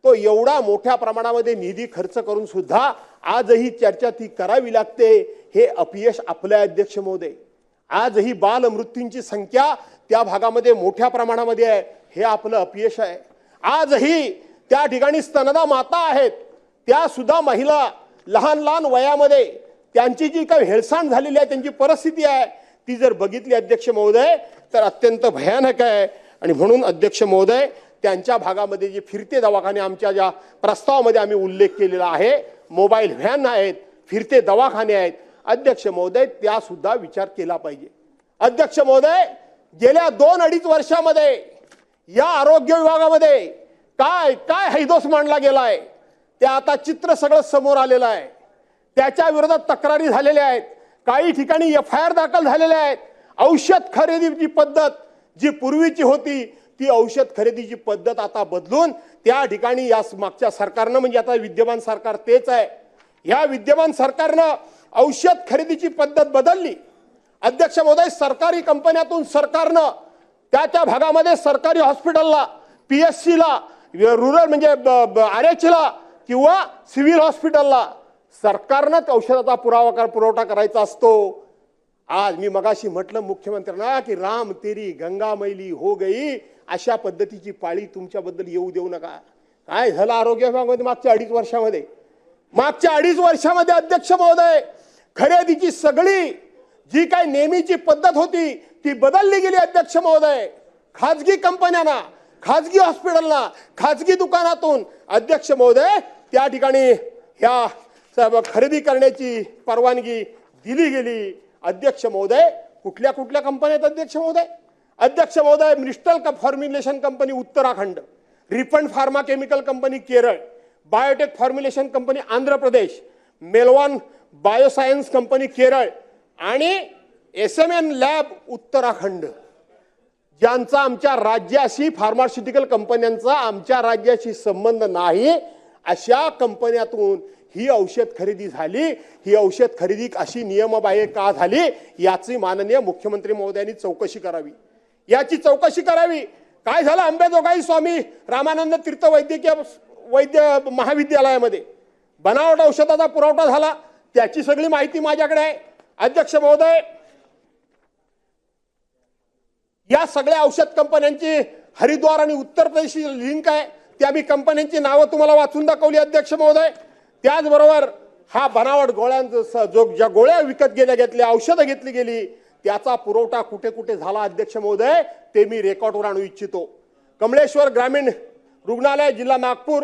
तो एवढा मोठ्या प्रमाणामध्ये निधी खर्च करून सुद्धा आजही चर्चा ती करावी लागते. हे अपयश आपल्या अध्यक्ष महोदय. आजही बाल मृत्यूंची संख्या त्या भागामध्ये मोठ्या प्रमाणामध्ये आहे, हे आपलं अपयश आहे. आजही त्या ठिकाणी स्तनदा माता आहेत, त्या सुद्धा महिला लहान लहान वयामध्ये त्यांची जी काही हेळसांड झालेली आहे, त्यांची परिस्थिती आहे ती जर बघितली अध्यक्ष महोदय तर अत्यंत भयानक आहे. आणि म्हणून अध्यक्ष महोदय, त्यांच्या भागामध्ये जे फिरते दवाखाने आमच्या ज्या प्रस्तावामध्ये आम्ही उल्लेख केलेला आहे, मोबाईल व्हॅन आहेत, फिरते दवाखाने आहेत, अध्यक्ष महोदय त्या सुद्धा विचार केला पाहिजे. अध्यक्ष महोदय, गेल्या 2-2.5 वर्षामध्ये या आरोग्य विभागामध्ये काय काय हैदोस मांडला गेलाय ते आता चित्र सगळं समोर आलेलं आहे. त्याच्या विरोधात तक्रारी झालेल्या आहेत, काही ठिकाणी FIR दाखल झालेल्या आहेत. औषध खरेदीची पद्धत जी पूर्वीची होती ती औषध खरेदीची पद्धत आता बदलून त्या ठिकाणी या मागच्या सरकारनं, म्हणजे आता विद्यमान सरकार तेच आहे, या विद्यमान सरकारनं औषध खरेदीची पद्धत बदलली. अध्यक्ष महोदय, सरकारी कंपन्यातून सरकारनं त्या भागामध्ये सरकारी हॉस्पिटलला, PSC ला, रुरल म्हणजे RH ला किंवा सिव्हिल हॉस्पिटलला सरकारनं औषधाचा पुरवठा करायचा असतो. आज मी मगाशी म्हटलं मुख्यमंत्र्यांना की राम तेरी गंगा मैली हो गई, अशा पद्धतीची पाळी तुमच्याबद्दल येऊ देऊ नका. काय झालं आरोग्य विभागामध्ये मागच्या 2.5 वर्षामध्ये? मागच्या 2.5 वर्षामध्ये अध्यक्ष महोदय, खरेदीची सगळी जी काही नेहमीची पद्धत होती ती बदलली गेली. अध्यक्ष महोदय, खाजगी कंपन्यांना, खाजगी हॉस्पिटलला, खाजगी दुकानातून अध्यक्ष महोदय त्या ठिकाणी ह्या खरेदी करण्याची परवानगी दिली गेली. अध्यक्ष महोदय, कुठल्या कुठल्या कंपन्या आहेत अध्यक्ष महोदय? अध्यक्ष महोदय, म्रिस्टल formulation company Uttarakhand, refund pharma chemical company Kerala, biotech formulation company Andhra Pradesh, मेलवान बायोसायन्स कंपनी केरळ आणि SMN लॅब उत्तराखंड, ज्यांचा आमच्या राज्याशी, फार्मास्युटिकल कंपन्यांचा आमच्या राज्याशी संबंध नाही, अशा कंपन्यातून ही औषध खरेदी झाली. ही औषध खरेदी अशी नियमबाह्य का झाली याची माननीय मुख्यमंत्री महोदयांनी चौकशी करावी. याची चौकशी करावी. काय झालं अंबेजोगाई स्वामी रामानंद तीर्थ वैद्य महाविद्यालयामध्ये बनावट औषधाचा पुरवठा झाला, त्याची सगळी माहिती माझ्याकडे आहे. अध्यक्ष महोदय, या सगळ्या औषध कंपन्यांची हरिद्वार आणि उत्तर प्रदेशची लिंक आहे. त्या मी कंपन्यांची नावं तुम्हाला वाचून दाखवली अध्यक्ष महोदय. त्याचबरोबर हा बनावट गोळ्यांचा जो ज्या गोळ्या विकत घेतल्या, औषधं घेतली गेली, त्याचा पुरवठा कुठे कुठे झाला अध्यक्ष महोदय ते मी रेकॉर्डवर आणू इच्छितो. कमलेश्वर ग्रामीण रुग्णालय, जिल्हा नागपूर,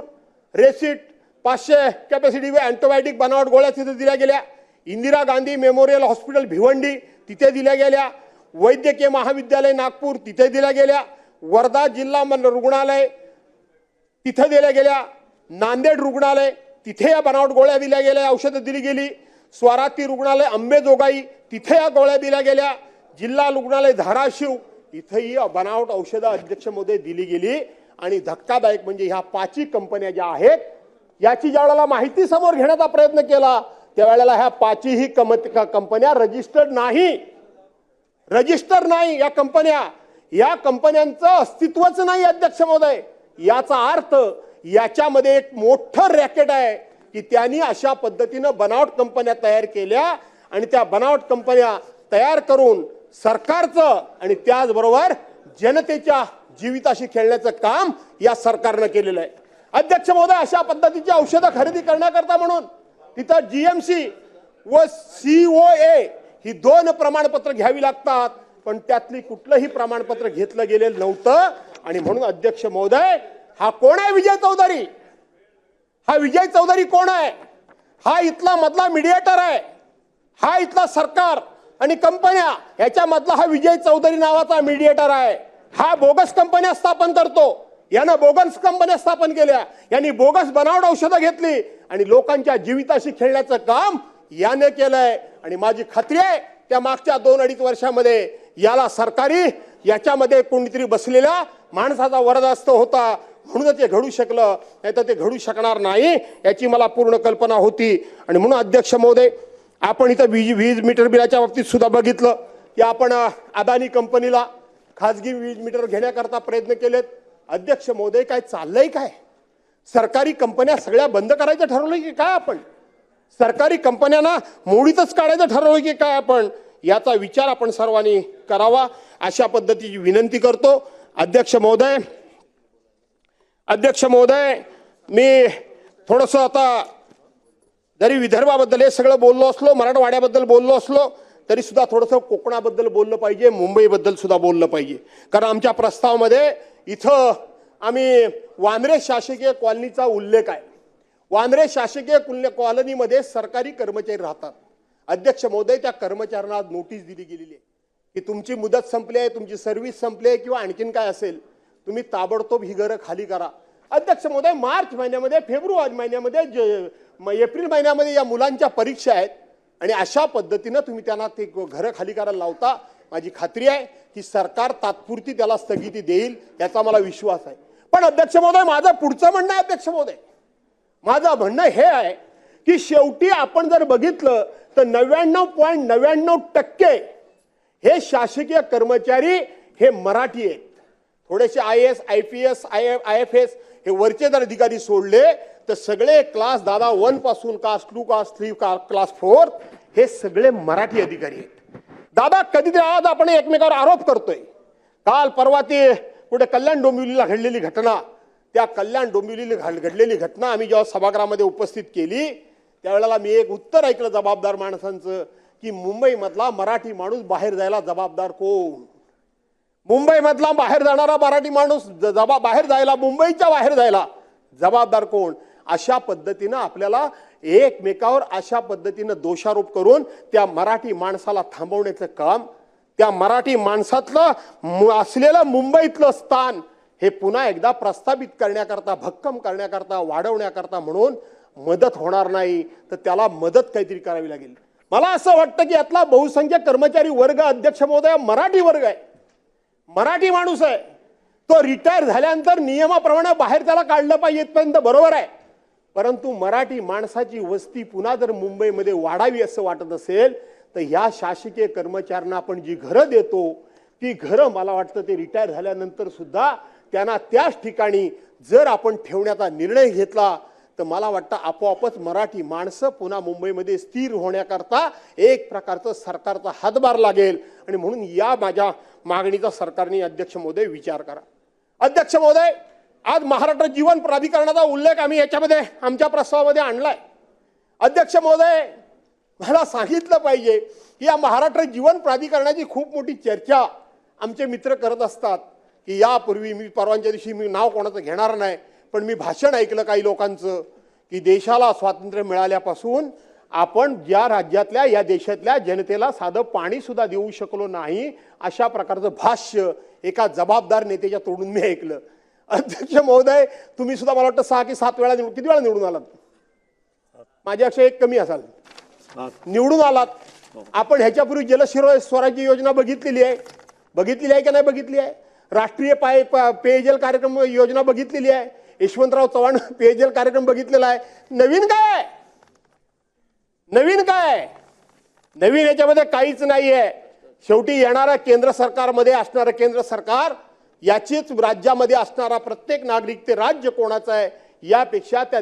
रेसिट 500 कॅपॅसिटी अँटीबायोटिक बनावट गोळ्या तिथे दिल्या गेल्या. इंदिरा गांधी मेमोरियल हॉस्पिटल भिवंडी तिथे दिल्या गेल्या. वैद्यकीय महाविद्यालय नागपूर तिथे दिल्या गेल्या. वर्धा जिल्हा रुग्णालय तिथे दिल्या गेल्या. नांदेड रुग्णालय तिथे या बनावट गोळ्या दिल्या गेल्या, औषधं दिली गेली. स्वाराती रुग्णालय अंबेजोगाई तिथे या गोळ्या दिल्या गेल्या. जिल्हा रुग्णालय धाराशिव इथेही बनावट औषधं अध्यक्ष महोदय दिली गेली. आणि धक्कादायक म्हणजे ह्या 5 कंपन्या ज्या आहेत याची ज्या वेळेला माहिती समोर घेण्याचा प्रयत्न केला त्यावेळेला ह्या 5ही कंपन्या रजिस्टर्ड नाही. या कंपन्यांचं अस्तित्वच नाही अध्यक्ष महोदय. याचा अर्थ याच्यामध्ये एक मोठं रॅकेट आहे की त्यांनी अशा पद्धतीनं बनावट कंपन्या तयार केल्या आणि त्या बनावट कंपन्या तयार करून सरकारचं आणि त्याचबरोबर जनतेच्या जीविताशी खेळण्याचं काम या सरकारनं केलेलं आहे. अध्यक्ष महोदय, अशा पद्धतीची औषधं खरेदी करण्याकरता म्हणून तिथं GMC व COA ही 2 प्रमाणपत्र घ्यावी लागतात, पण त्यातली कुठलंही प्रमाणपत्र घेतलं गेलेलं नव्हतं. आणि म्हणून अध्यक्ष महोदय, हा कोण आहे विजय चौधरी? हा विजय चौधरी कोण आहे? हा इथला मधला मीडिएटर आहे. हा इथला सरकार आणि कंपन्या ह्याच्यामधला हा विजय चौधरी नावाचा मीडिएटर आहे, हा बोगस कंपन्या स्थापन करतो. यानं बोगस कंपन्या स्थापन केल्या, यांनी बोगस बनावट औषधं घेतली आणि लोकांच्या जीविताशी खेळण्याचं काम याने केलंय. आणि माझी खात्री आहे त्या मागच्या 2-2.5 वर्षामध्ये याला सरकारी याच्यामध्ये कोणीतरी बसलेल्या माणसाचा वरदहस्त होता म्हणून ते घडू शकलं, नाही तर ते घडू शकणार नाही याची मला पूर्ण कल्पना होती. आणि म्हणून अध्यक्ष महोदय, आपण इथं वीज मीटर बिलाच्या बाबतीत सुद्धा बघितलं की आपण अदानी कंपनीला खाजगी वीज मीटर घेण्याकरता प्रयत्न केलेत. अध्यक्ष महोदय, काय चाललंय काय? सरकारी कंपन्या सगळ्या बंद करायचं ठरवलंय की काय आपण? सरकारी कंपन्यांना मोडीतच काढायचं ठरवलंय की काय आपण? याचा विचार आपण सर्वांनी करावा अशा पद्धतीची विनंती करतो. अध्यक्ष महोदय, मी थोडंसं आता जरी विदर्भाबद्दल हे सगळं बोललो असलो, मराठवाड्याबद्दल बोललो असलो, तरी सुद्धा थोडंसं कोकणाबद्दल बोललं पाहिजे, मुंबईबद्दल सुद्धा बोललं पाहिजे. कारण आमच्या प्रस्तावामध्ये इथं आम्ही वांद्रे शासकीय कॉलनीचा उल्लेख आहे. वांद्रे शासकीय कॉलनीमध्ये सरकारी कर्मचारी राहतात. अध्यक्ष महोदय, त्या कर्मचाऱ्यांना आज नोटीस दिली गेलेली आहे की तुमची मुदत संपली आहे, तुमची सर्व्हिस संपली आहे किंवा आणखीन काय असेल, तुम्ही ताबडतोब ही घरं खाली करा. अध्यक्ष महोदय, मार्च महिन्यामध्ये, फेब्रुवारी महिन्यामध्ये, एप्रिल महिन्यामध्ये या मुलांच्या परीक्षा आहेत आणि अशा पद्धतीनं तुम्ही त्यांना ते घरं खाली करायला लावता. माझी खात्री आहे की सरकार तात्पुरती त्याला स्थगिती देईल याचा मला विश्वास आहे. पण अध्यक्ष महोदय, माझं पुढचं म्हणणं आहे, अध्यक्ष महोदय, माझं म्हणणं हे आहे की शेवटी आपण जर बघितलं तर 99.99% हे शासकीय कर्मचारी हे मराठी आहेत. थोडेसे IAS, IPS, IFS हे वरचे जर अधिकारी सोडले तर सगळे क्लास 1 पासून क्लास 2, क्लास 3, क्लास 4 हे सगळे मराठी अधिकारी आहेत. दादा, कधीतरी आज आपण एकमेकावर आरोप करतोय. काल परवा ते कुठे कल्याण डोंबिवलीला घडलेली घटना, त्या कल्याण डोंबिवलीला घडलेली घटना आम्ही जेव्हा सभागृहामध्ये उपस्थित केली त्यावेळेला मी एक उत्तर ऐकलं जबाबदार माणसांचं की मुंबईमधला मराठी माणूस बाहेर जायला जबाबदार कोण? मुंबईमधला बाहेर जाणारा मराठी माणूस बाहेर जायला, मुंबईच्या बाहेर जायला जबाबदार कोण? अशा पद्धतीनं आपल्याला एकमेकावर अशा पद्धतीनं दोषारोप करून त्या मराठी माणसाला थांबवण्याचं काम, त्या मराठी माणसातलं असलेलं मुंबईतलं स्थान हे पुन्हा एकदा प्रस्थापित करण्याकरता, भक्कम करण्याकरता, वाढवण्याकरता म्हणून मदत होणार नाही, तर त्याला मदत काहीतरी करावी लागेल. मला असं वाटतं की यातला बहुसंख्य कर्मचारी वर्ग, अध्यक्ष महोदय, मराठी वर्ग आहे, मराठी माणूस आहे. तो रिटायर झाल्यानंतर नियमाप्रमाणे बाहेर त्याला काढलं पाहिजे इथपर्यंत बरोबर आहे. परंतु मराठी माणसाची वस्ती पुन्हा जर मुंबईमध्ये वाढावी असं वाटत असेल तर या शासकीय कर्मचाऱ्यांना आपण जी घरं देतो ती घरं मला वाटतं ते रिटायर झाल्यानंतर सुद्धा त्यांना त्याच ठिकाणी जर आपण ठेवण्याचा निर्णय घेतला तर मला वाटतं आपोआपच मराठी माणसं पुन्हा मुंबईमध्ये स्थिर होण्याकरता एक प्रकारचं सरकारचा हातभार लागेल. आणि म्हणून या माझ्या मागणीचा सरकारने अध्यक्ष महोदय विचार करा. अध्यक्ष महोदय, आज महाराष्ट्र जीवन प्राधिकरणाचा उल्लेख आम्ही याच्यामध्ये आमच्या प्रस्तावामध्ये आणलाय. अध्यक्ष महोदय, मला सांगितलं पाहिजे की या महाराष्ट्र जीवन प्राधिकरणाची खूप मोठी चर्चा आमचे मित्र करत असतात की यापूर्वी मी परवाच्या दिवशी, मी नाव कोणाचं घेणार नाही, पण मी भाषण ऐकलं काही लोकांचं की देशाला स्वातंत्र्य मिळाल्यापासून आपण ज्या राज्यातल्या, या देशातल्या जनतेला साधं पाणी सुद्धा देऊ शकलो नाही अशा प्रकारचं भाष्य एका जबाबदार नेत्याच्या तोडून मी ऐकलं. अध्यक्ष महोदय, तुम्ही सुद्धा मला वाटतं 6 की 7 वेळा किती वेळा निवडून आलात? माझ्यापेक्षा एक कमी असाल निवडून आलात. आपण ह्याच्यापूर्वी स्वराज्य योजना बघितलेली आहे की नाही बघितली आहे? राष्ट्रीय पेयजल कार्यक्रम योजना बघितलेली आहे. यशवंतराव चव्हाण पेयजल कार्यक्रम बघितलेला आहे. नवीन काय? नवीन याच्यामध्ये काहीच नाहीये. शेवटी येणारा केंद्र सरकारमध्ये असणारं केंद्र सरकार, याचीच राज्यामध्ये असणारा प्रत्येक नागरिक, ते राज्य कोणाचं आहे यापेक्षा त्या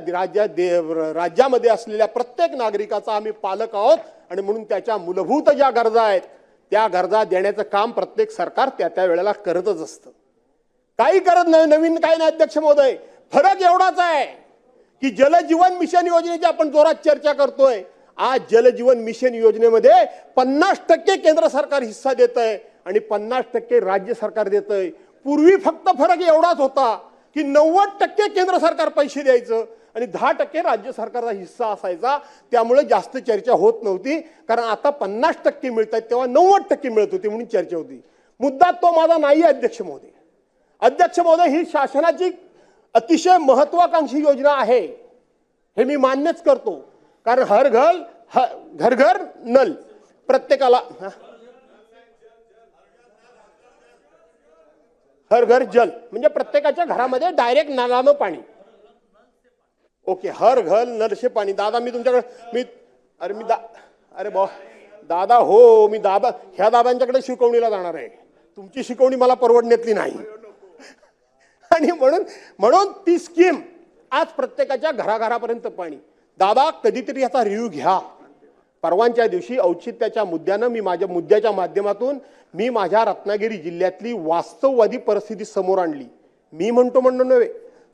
राज्यामध्ये असलेल्या प्रत्येक नागरिकाचा आम्ही पालक आहोत. आणि म्हणून त्याच्या मूलभूत ज्या गरजा आहेत त्या गरजा देण्याचं काम प्रत्येक सरकार त्या वेळेला करतच असतं. काही करत नाही, नवीन काय नाही. अध्यक्ष महोदय, फरक एवढाच आहे की जलजीवन मिशन योजनेची आपण जोरात चर्चा करतोय. आज जलजीवन मिशन योजनेमध्ये 50% केंद्र सरकार हिस्सा देत आहे आणि 50% राज्य सरकार देत आहे. पूर्वी फक्त फरक एवढाच होता की 90% केंद्र सरकार पैसे द्यायचं आणि 10% राज्य सरकारचा हिस्सा असायचा, त्यामुळे जास्त चर्चा होत नव्हती. कारण आता 50% मिळत आहेत, तेव्हा 90% मिळत होती म्हणून चर्चा होती. मुद्दा तो माझा नाही अध्यक्ष महोदय. अध्यक्ष महोदय, ही शासनाची अतिशय महत्वाकांक्षी योजना आहे, हे मी मान्यच करतो. कारण घर घर नल प्रत्येकाला, हर घर जल म्हणजे प्रत्येकाच्या घरामध्ये डायरेक्ट नळानं पाणी. ओके, हर घर नल से पाणी. दादा मी तुमच्याकडे दादा हो, मी ह्या दादांच्याकडे शिकवणीला जाणार आहे. तुमची शिकवणी मला परवडण्यातली नाही. आणि म्हणून ती स्कीम आज प्रत्येकाच्या घराघरापर्यंत पाणी. दादा कधीतरी याचा रिव्ह्यू घ्या. परवांच्या दिवशी औचित्याच्या मुद्द्यानं मी माझ्या मुद्द्याच्या माध्यमातून मी माझ्या रत्नागिरी जिल्ह्यातली वास्तववादी परिस्थिती समोर आणली. मी म्हणतो नव्हे,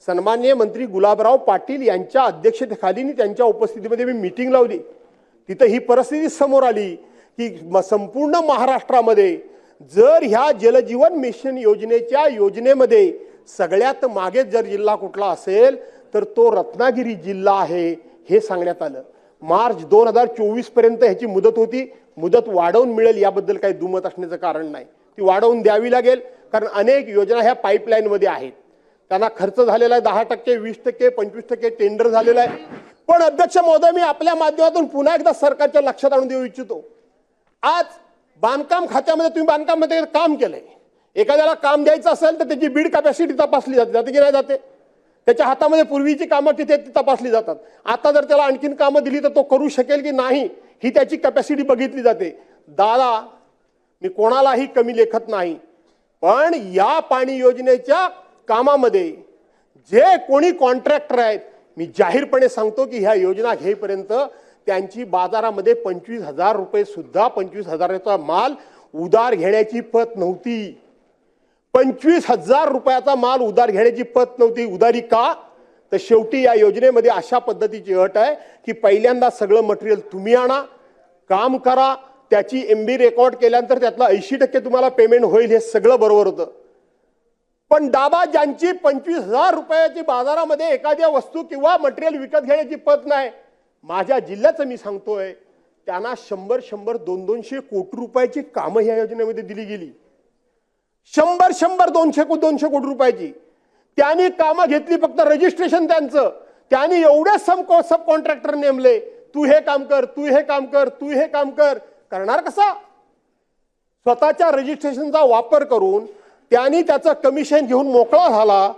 सन्माननीय मंत्री गुलाबराव पाटील यांच्या अध्यक्षतेखाली त्यांच्या उपस्थितीमध्ये मी मीटिंग लावली. तिथं ही परिस्थिती समोर आली की संपूर्ण महाराष्ट्रामध्ये जर ह्या जलजीवन मिशन योजनेच्या योजनेमध्ये सगळ्यात मागे जर जिल्हा कुठला असेल तर तो रत्नागिरी जिल्हा आहे, हे सांगण्यात आलं. मार्च 2024 पर्यंत ह्याची मुदत होती. मुदत वाढवून मिळेल याबद्दल काही दुमत असण्याचं कारण नाही. ती वाढवून द्यावी लागेल, कारण अनेक योजना ह्या पाईपलाईन मध्ये आहेत. त्यांना खर्च झालेला आहे 10%, 20%, 25% टेंडर झालेलं आहे. पण अध्यक्ष महोदय, मी आपल्या माध्यमातून पुन्हा एकदा सरकारच्या लक्षात आणून देऊ इच्छितो. आज बांधकाम खात्यामध्ये तुम्ही बांधकाममध्ये काम केलंय. एखाद्याला काम द्यायचं असेल तर त्याची बीड कॅपॅसिटी तपासली जाते की नाही जाते. त्याच्या हातामध्ये पूर्वीची कामं तिथे तपासली जातात. आता जर त्याला आणखीन कामं दिली तर तो करू शकेल की नाही ही त्याची कॅपॅसिटी बघितली जाते. दादा, मी कोणालाही कमी लेखत नाही, पण या पाणी योजनेच्या कामामध्ये जे कोणी कॉन्ट्रॅक्टर आहेत, मी जाहीरपणे सांगतो की ह्या योजना घेईपर्यंत त्यांची बाजारामध्ये 25,000 रुपये सुद्धा 25,000चा माल उधार घेण्याची पत नव्हती. 25,000 रुपयाचा माल उधार घेण्याची पत नव्हती. उधारी का? तर शेवटी या योजनेमध्ये अशा पद्धतीची अट आहे की पहिल्यांदा सगळं मटेरियल तुम्ही आणा, काम करा, त्याची MB रेकॉर्ड केल्यानंतर त्यातला 80% तुम्हाला पेमेंट होईल. हे सगळं बरोबर होतं. पण दादा, ज्यांची 25,000 रुपयाची बाजारामध्ये एखाद्या वस्तू किंवा मटेरियल विकत घेण्याची पत नाही, माझ्या जिल्ह्याचं मी सांगतोय, त्यांना 100, 200 कोटी रुपयाची कामं ह्या योजनेमध्ये दिली गेली. 100, 200 कोटी रुपयाची त्यांनी कामं घेतली. फक्त रजिस्ट्रेशन त्यांचं. त्यांनी एवढे सब कॉन्ट्रॅक्टर नेमले, तू हे काम कर, तू हे काम कर, तू हे काम कर. करणार कसा? स्वतःच्या रजिस्ट्रेशनचा वापर करून त्यांनी त्याचं कमिशन घेऊन मोकळा झाला.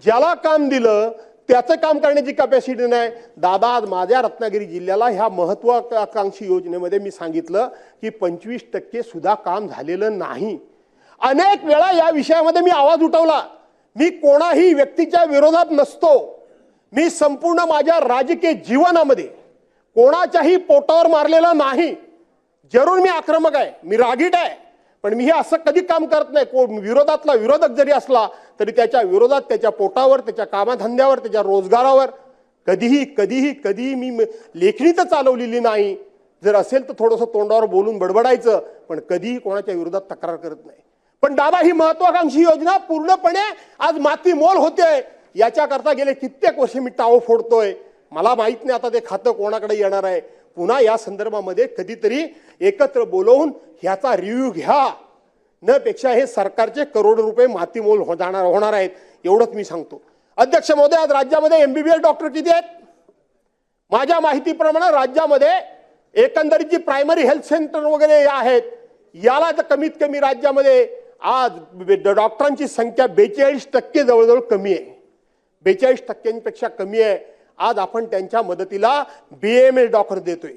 ज्याला काम दिलं त्याचं काम करण्याची कॅपॅसिटी नाही. दादा, आज माझ्या रत्नागिरी जिल्ह्याला ह्या महत्वाकांक्षी योजनेमध्ये मी सांगितलं की 25% सुद्धा काम झालेलं नाही. अनेक वेळा या विषयामध्ये मी आवाज उठवला. मी कोणाही व्यक्तीच्या विरोधात नसतो. मी संपूर्ण माझ्या राजकीय जीवनामध्ये कोणाच्याही पोटावर मारलेला नाही. जरूर मी आक्रमक आहे, मी रागीट आहे, पण मी हे असं कधी काम करत नाही. विरोधातला विरोधक जरी असला तरी त्याच्या विरोधात, त्याच्या पोटावर, त्याच्या कामाधंद्यावर, त्याच्या रोजगारावर कधीही मी लेखणी तर चालवलेली नाही. जर असेल तर थोडंसं तोंडावर बोलून बडबडायचं, पण कधीही कोणाच्या विरोधात तक्रार करत नाही. पण दादा, ही महत्वाकांक्षी योजना पूर्णपणे आज माती मोल होते. याच्याकरता गेले कित्येक वर्ष मी टाळं फोडतोय. मला माहित नाही आता ते खातं कोणाकडे येणार आहे. पुन्हा या संदर्भामध्ये कधीतरी एकत्र बोलवून ह्याचा रिव्ह्यू घ्या. न पेक्षा हे सरकारचे करोड रुपये मातीमोल होणार आहेत, एवढंच मी सांगतो. अध्यक्ष महोदय, आज राज्यामध्ये MBBS डॉक्टर किती आहेत? माझ्या माहितीप्रमाणे राज्यामध्ये एकंदरीत जी प्रायमरी हेल्थ सेंटर वगैरे आहेत, याला तर कमीत कमी राज्यामध्ये आज डॉक्टरांची संख्या 42% जवळजवळ कमी आहे. 42%पेक्षा कमी आहे. आज आपण त्यांच्या मदतीला BAMS डॉक्टर देतोय.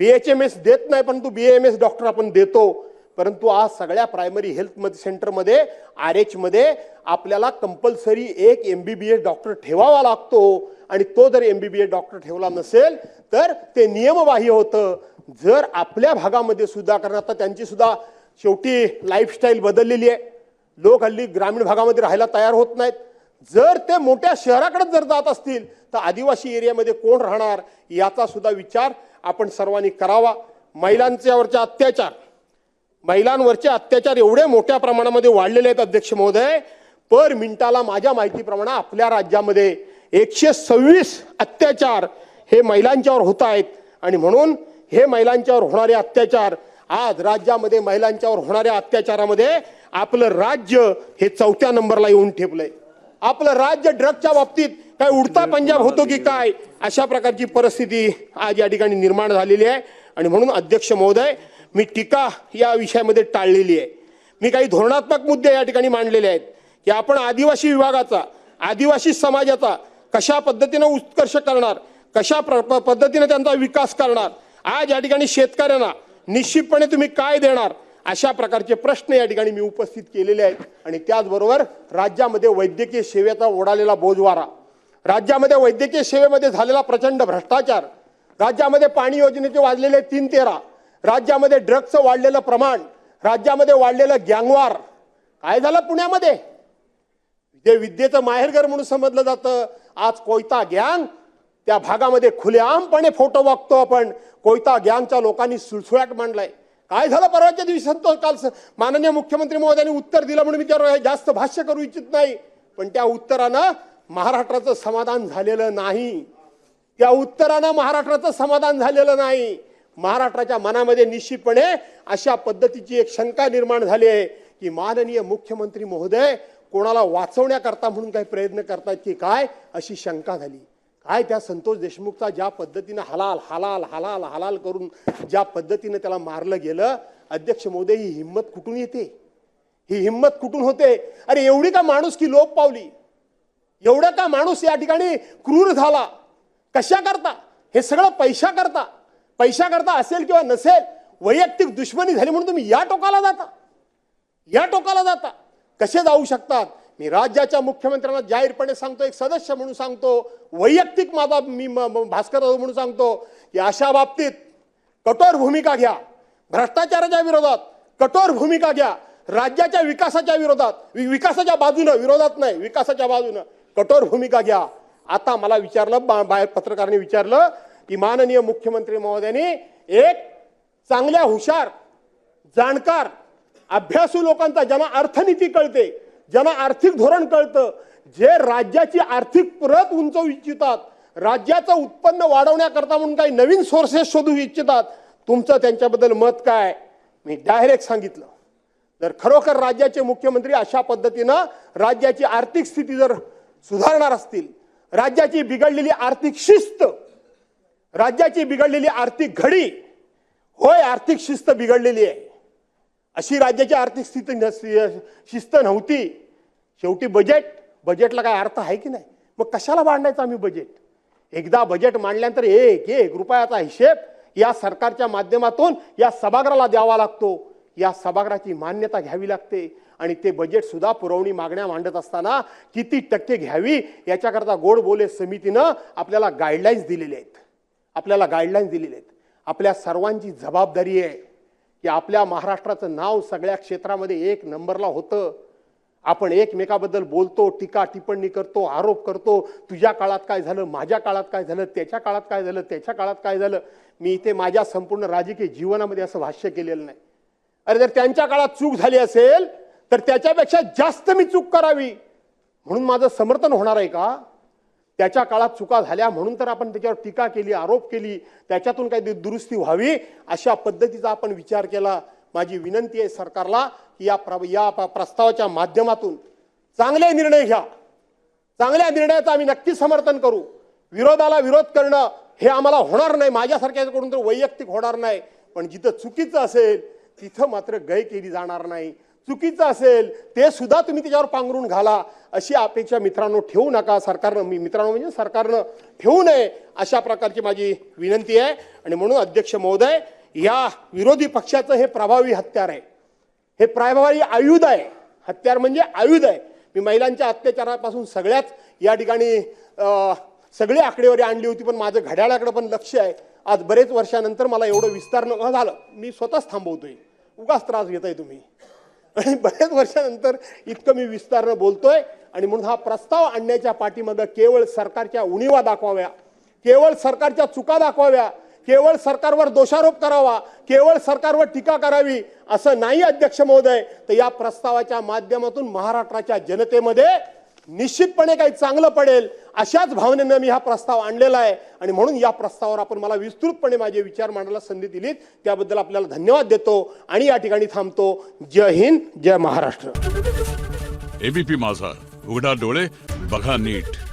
BHMS देत नाही, परंतु BAMS डॉक्टर आपण देतो. परंतु आज सगळ्या प्रायमरी हेल्थ सेंटरमध्ये RH मध्ये आपल्याला कंपल्सरी एक MBBS डॉक्टर ठेवावा लागतो. आणि तो जर MBBS डॉक्टर ठेवला नसेल तर ते नियमबाह्य होतं. जर आपल्या भागामध्ये सुद्धा, कारण आता त्यांची सुद्धा शेवटी लाईफस्टाईल बदललेली आहे. लोक हल्ली ग्रामीण भागामध्ये राहायला तयार होत नाहीत. जर ते मोठ्या शहराकडे जर जात असतील तर आदिवासी एरियामध्ये कोण राहणार याचा सुद्धा विचार आपण सर्वांनी करावा. महिलांवरचे अत्याचार एवढे मोठ्या प्रमाणामध्ये वाढलेले आहेत अध्यक्ष महोदय. पर मिनिटाला माझ्या माहितीप्रमाणे आपल्या राज्यामध्ये 126 अत्याचार हे महिलांच्यावर होत आहेत आणि म्हणून हे महिलांच्यावर होणारे अत्याचार आज राज्यामध्ये महिलांच्यावर होणाऱ्या अत्याचारामध्ये आपलं राज्य हे 4थ्या नंबरला येऊन ठेपलंय. आपलं राज्य ड्रगच्या बाबतीत काय उडता पंजाब होतो की काय अशा प्रकारची परिस्थिती आज या ठिकाणी निर्माण झालेली आहे. आणि म्हणून अध्यक्ष महोदय मी टीका या विषयामध्ये टाळलेली आहे. मी काही धोरणात्मक मुद्दे या ठिकाणी मांडलेले आहेत की आपण आदिवासी विभागाचा आदिवासी समाजाचा कशा पद्धतीने उत्कर्ष करणार, कशा पद्धतीने त्यांचा विकास करणार, आज या ठिकाणी शेतकऱ्यांना निश्चितपणे तुम्ही काय देणार अशा प्रकारचे प्रश्न या ठिकाणी मी उपस्थित केलेले आहेत. आणि त्याचबरोबर राज्यामध्ये वैद्यकीय सेवेचा ओढालेला बोजवारा, राज्यामध्ये वैद्यकीय सेवेमध्ये झालेला प्रचंड भ्रष्टाचार, राज्यामध्ये पाणी योजनेचे वाढलेले 3-13, राज्यामध्ये ड्रग्सचं वाढलेलं प्रमाण, राज्यामध्ये वाढलेलं गँगवार, काय झालं पुण्यामध्ये जे विद्येचं माहेरघर म्हणून समजलं जातं आज कोयता गँग त्या भागामध्ये खुलेआमपणे फोटो बघतो आपण. कोयता गँगच्या लोकांनी सुळसुळाट मांडलाय. काय झालं परवाच्या दिवशी संतोष काल माननीय मुख्यमंत्री महोदयांनी उत्तर दिलं म्हणून मी त्यावर जास्त भाष्य करू इच्छित नाही. पण त्या उत्तरानं महाराष्ट्राचं समाधान झालेलं नाही. त्या उत्तरानं महाराष्ट्राचं समाधान झालेलं नाही. महाराष्ट्राच्या मनामध्ये निश्चितपणे अशा पद्धतीची एक शंका निर्माण झाली आहे की माननीय मुख्यमंत्री महोदय कोणाला वाचवण्याकरता म्हणून काही प्रयत्न करतात की काय अशी शंका झाली. काय त्या संतोष देशमुखचा ज्या पद्धतीनं हलाल हलाल हलाल हलाल करून ज्या पद्धतीनं त्याला मारलं गेलं, अध्यक्ष महोदय ही हिंमत कुठून येते, ही हिंमत कुठून होते? अरे एवढी का माणूस की लोप पावली, एवढा का माणूस या ठिकाणी क्रूर झाला, कशा करता? हे सगळं पैशा करता, पैशा करता असेल किंवा नसेल, वैयक्तिक दुश्मनी झाली म्हणून तुम्ही या टोकाला जाता, या टोकाला जाता. कसे जाऊ शकतात? मी राज्याच्या मुख्यमंत्र्यांना जाहीरपणे सांगतो, एक सदस्य म्हणून सांगतो, वैयक्तिक माझा मी भास्कर म्हणून सांगतो की अशा बाबतीत कठोर भूमिका घ्या. भ्रष्टाचाराच्या विरोधात कठोर भूमिका घ्या. राज्याच्या विकासाच्या विरोधात, विकासाच्या बाजूनं, विरोधात नाही, विकासाच्या बाजूनं कठोर भूमिका घ्या. आता मला विचारलं, बाहेर पत्रकारांनी विचारलं की माननीय मुख्यमंत्री महोदयांनी एक चांगल्या हुशार जाणकार अभ्यासू लोकांचा, ज्यांना अर्थनीती कळते, ज्यांना आर्थिक धोरण कळतं, जे राज्याची आर्थिक प्रत उंचवू इच्छितात, राज्याचं उत्पन्न वाढवण्याकरता म्हणून काही नवीन सोर्सेस शोधू इच्छितात, तुमचं त्यांच्याबद्दल मत काय? मी डायरेक्ट सांगितलं, जर खरोखर राज्याचे मुख्यमंत्री अशा पद्धतीनं राज्याची आर्थिक स्थिती जर सुधारणार असतील, राज्याची बिघडलेली आर्थिक शिस्त, राज्याची बिघडलेली आर्थिक घडी, होय आर्थिक शिस्त बिघडलेली आहे, अशी राज्याची आर्थिक शिस्त नव्हती. शेवटी बजेटला काय अर्थ आहे की नाही? मग कशाला मांडायचं आम्ही बजेट? एकदा बजेट मांडल्यानंतर एक एक रुपयाचा हिशेब या सरकारच्या माध्यमातून या सभागृहाला द्यावा लागतो. या सभागृहाची मान्यता घ्यावी लागते आणि ते बजेट सुद्धा पुरवणी मागण्या मांडत असताना किती टक्के घ्यावी याच्याकरता गोड बोले समितीनं आपल्याला गाईडलाईन्स दिलेले आहेत. आपल्याला गाईडलाईन्स दिलेले आहेत. आपल्या सर्वांची जबाबदारी आहे की आपल्या महाराष्ट्राचं नाव सगळ्या क्षेत्रामध्ये 1 नंबरला होतं. आपण एकमेकाबद्दल बोलतो, टीका टिप्पणी करतो, आरोप करतो, तुझ्या काळात काय झालं, माझ्या काळात काय झालं, त्याच्या काळात काय झालं, त्याच्या काळात काय झालं. मी इथे माझ्या संपूर्ण राजकीय जीवनामध्ये असं भाष्य केलेलं नाही. अरे जर त्यांच्या काळात चूक झाली असेल तर त्याच्यापेक्षा जास्त मी चूक करावी म्हणून माझं समर्थन होणार आहे का? त्याच्या काळात चुका झाल्या म्हणून तर आपण त्याच्यावर टीका केली, आरोप केली, त्याच्यातून काही दुरुस्ती व्हावी अशा पद्धतीचा आपण विचार केला. माझी विनंती आहे सरकारला की या प्रस्तावाच्या माध्यमातून चांगले निर्णय घ्या. चांगल्या निर्णयाचं आम्ही नक्की समर्थन करू. विरोधाला विरोध करणं हे आम्हाला होणार नाही, माझ्यासारख्याकडून तर वैयक्तिक होणार नाही. पण जिथं चुकीचं असेल तिथं मात्र गय केली जाणार नाही. चुकीचं असेल ते सुद्धा तुम्ही त्याच्यावर पांघरून घाला अशी अपेक्षा मित्रांनो ठेवू नका. सरकारनं, मी मित्रांनो म्हणजे सरकारनं ठेवू नये अशा प्रकारची माझी विनंती आहे. आणि म्हणून अध्यक्ष महोदय, या विरोधी पक्षाचं हे प्रभावी हत्यार आहे, हे प्रभावी आयुध आहे. हत्यार म्हणजे आयुध आहे. मी महिलांच्या अत्याचारापासून सगळ्याच या ठिकाणी सगळी आकडेवारी आणली होती, पण माझं घड्याळाकडे पण लक्ष आहे. आज बरेच वर्षानंतर मला एवढं विस्तार न झालं, मी स्वतःच थांबवतोय, उगाच त्रास घेताय तुम्ही. आणि बऱ्याच वर्षानंतर इतकं मी विस्तारानं बोलतोय. आणि म्हणून हा प्रस्ताव आणण्याच्या पाठीमागं केवळ सरकारच्या उणीवा दाखवाव्या, केवळ सरकारच्या चुका दाखवाव्या, केवळ सरकारवर दोषारोप करावा, केवळ सरकारवर टीका करावी असं नाही अध्यक्ष महोदय. तर या प्रस्तावाच्या माध्यमातून महाराष्ट्राच्या जनतेमध्ये निश्चितपणे काही चांगलं पडेल अशाच भावनेनं मी हा प्रस्ताव आणलेला आहे आणि म्हणून या प्रस्तावावर आपण मला विस्तृतपणे माझे विचार मांडायला संधी दिलीत त्याबद्दल आपल्याला धन्यवाद देतो आणि या ठिकाणी थांबतो. जय हिंद, जय महाराष्ट्र. एबीपी माझा, उघडा डोळे बघा नीट.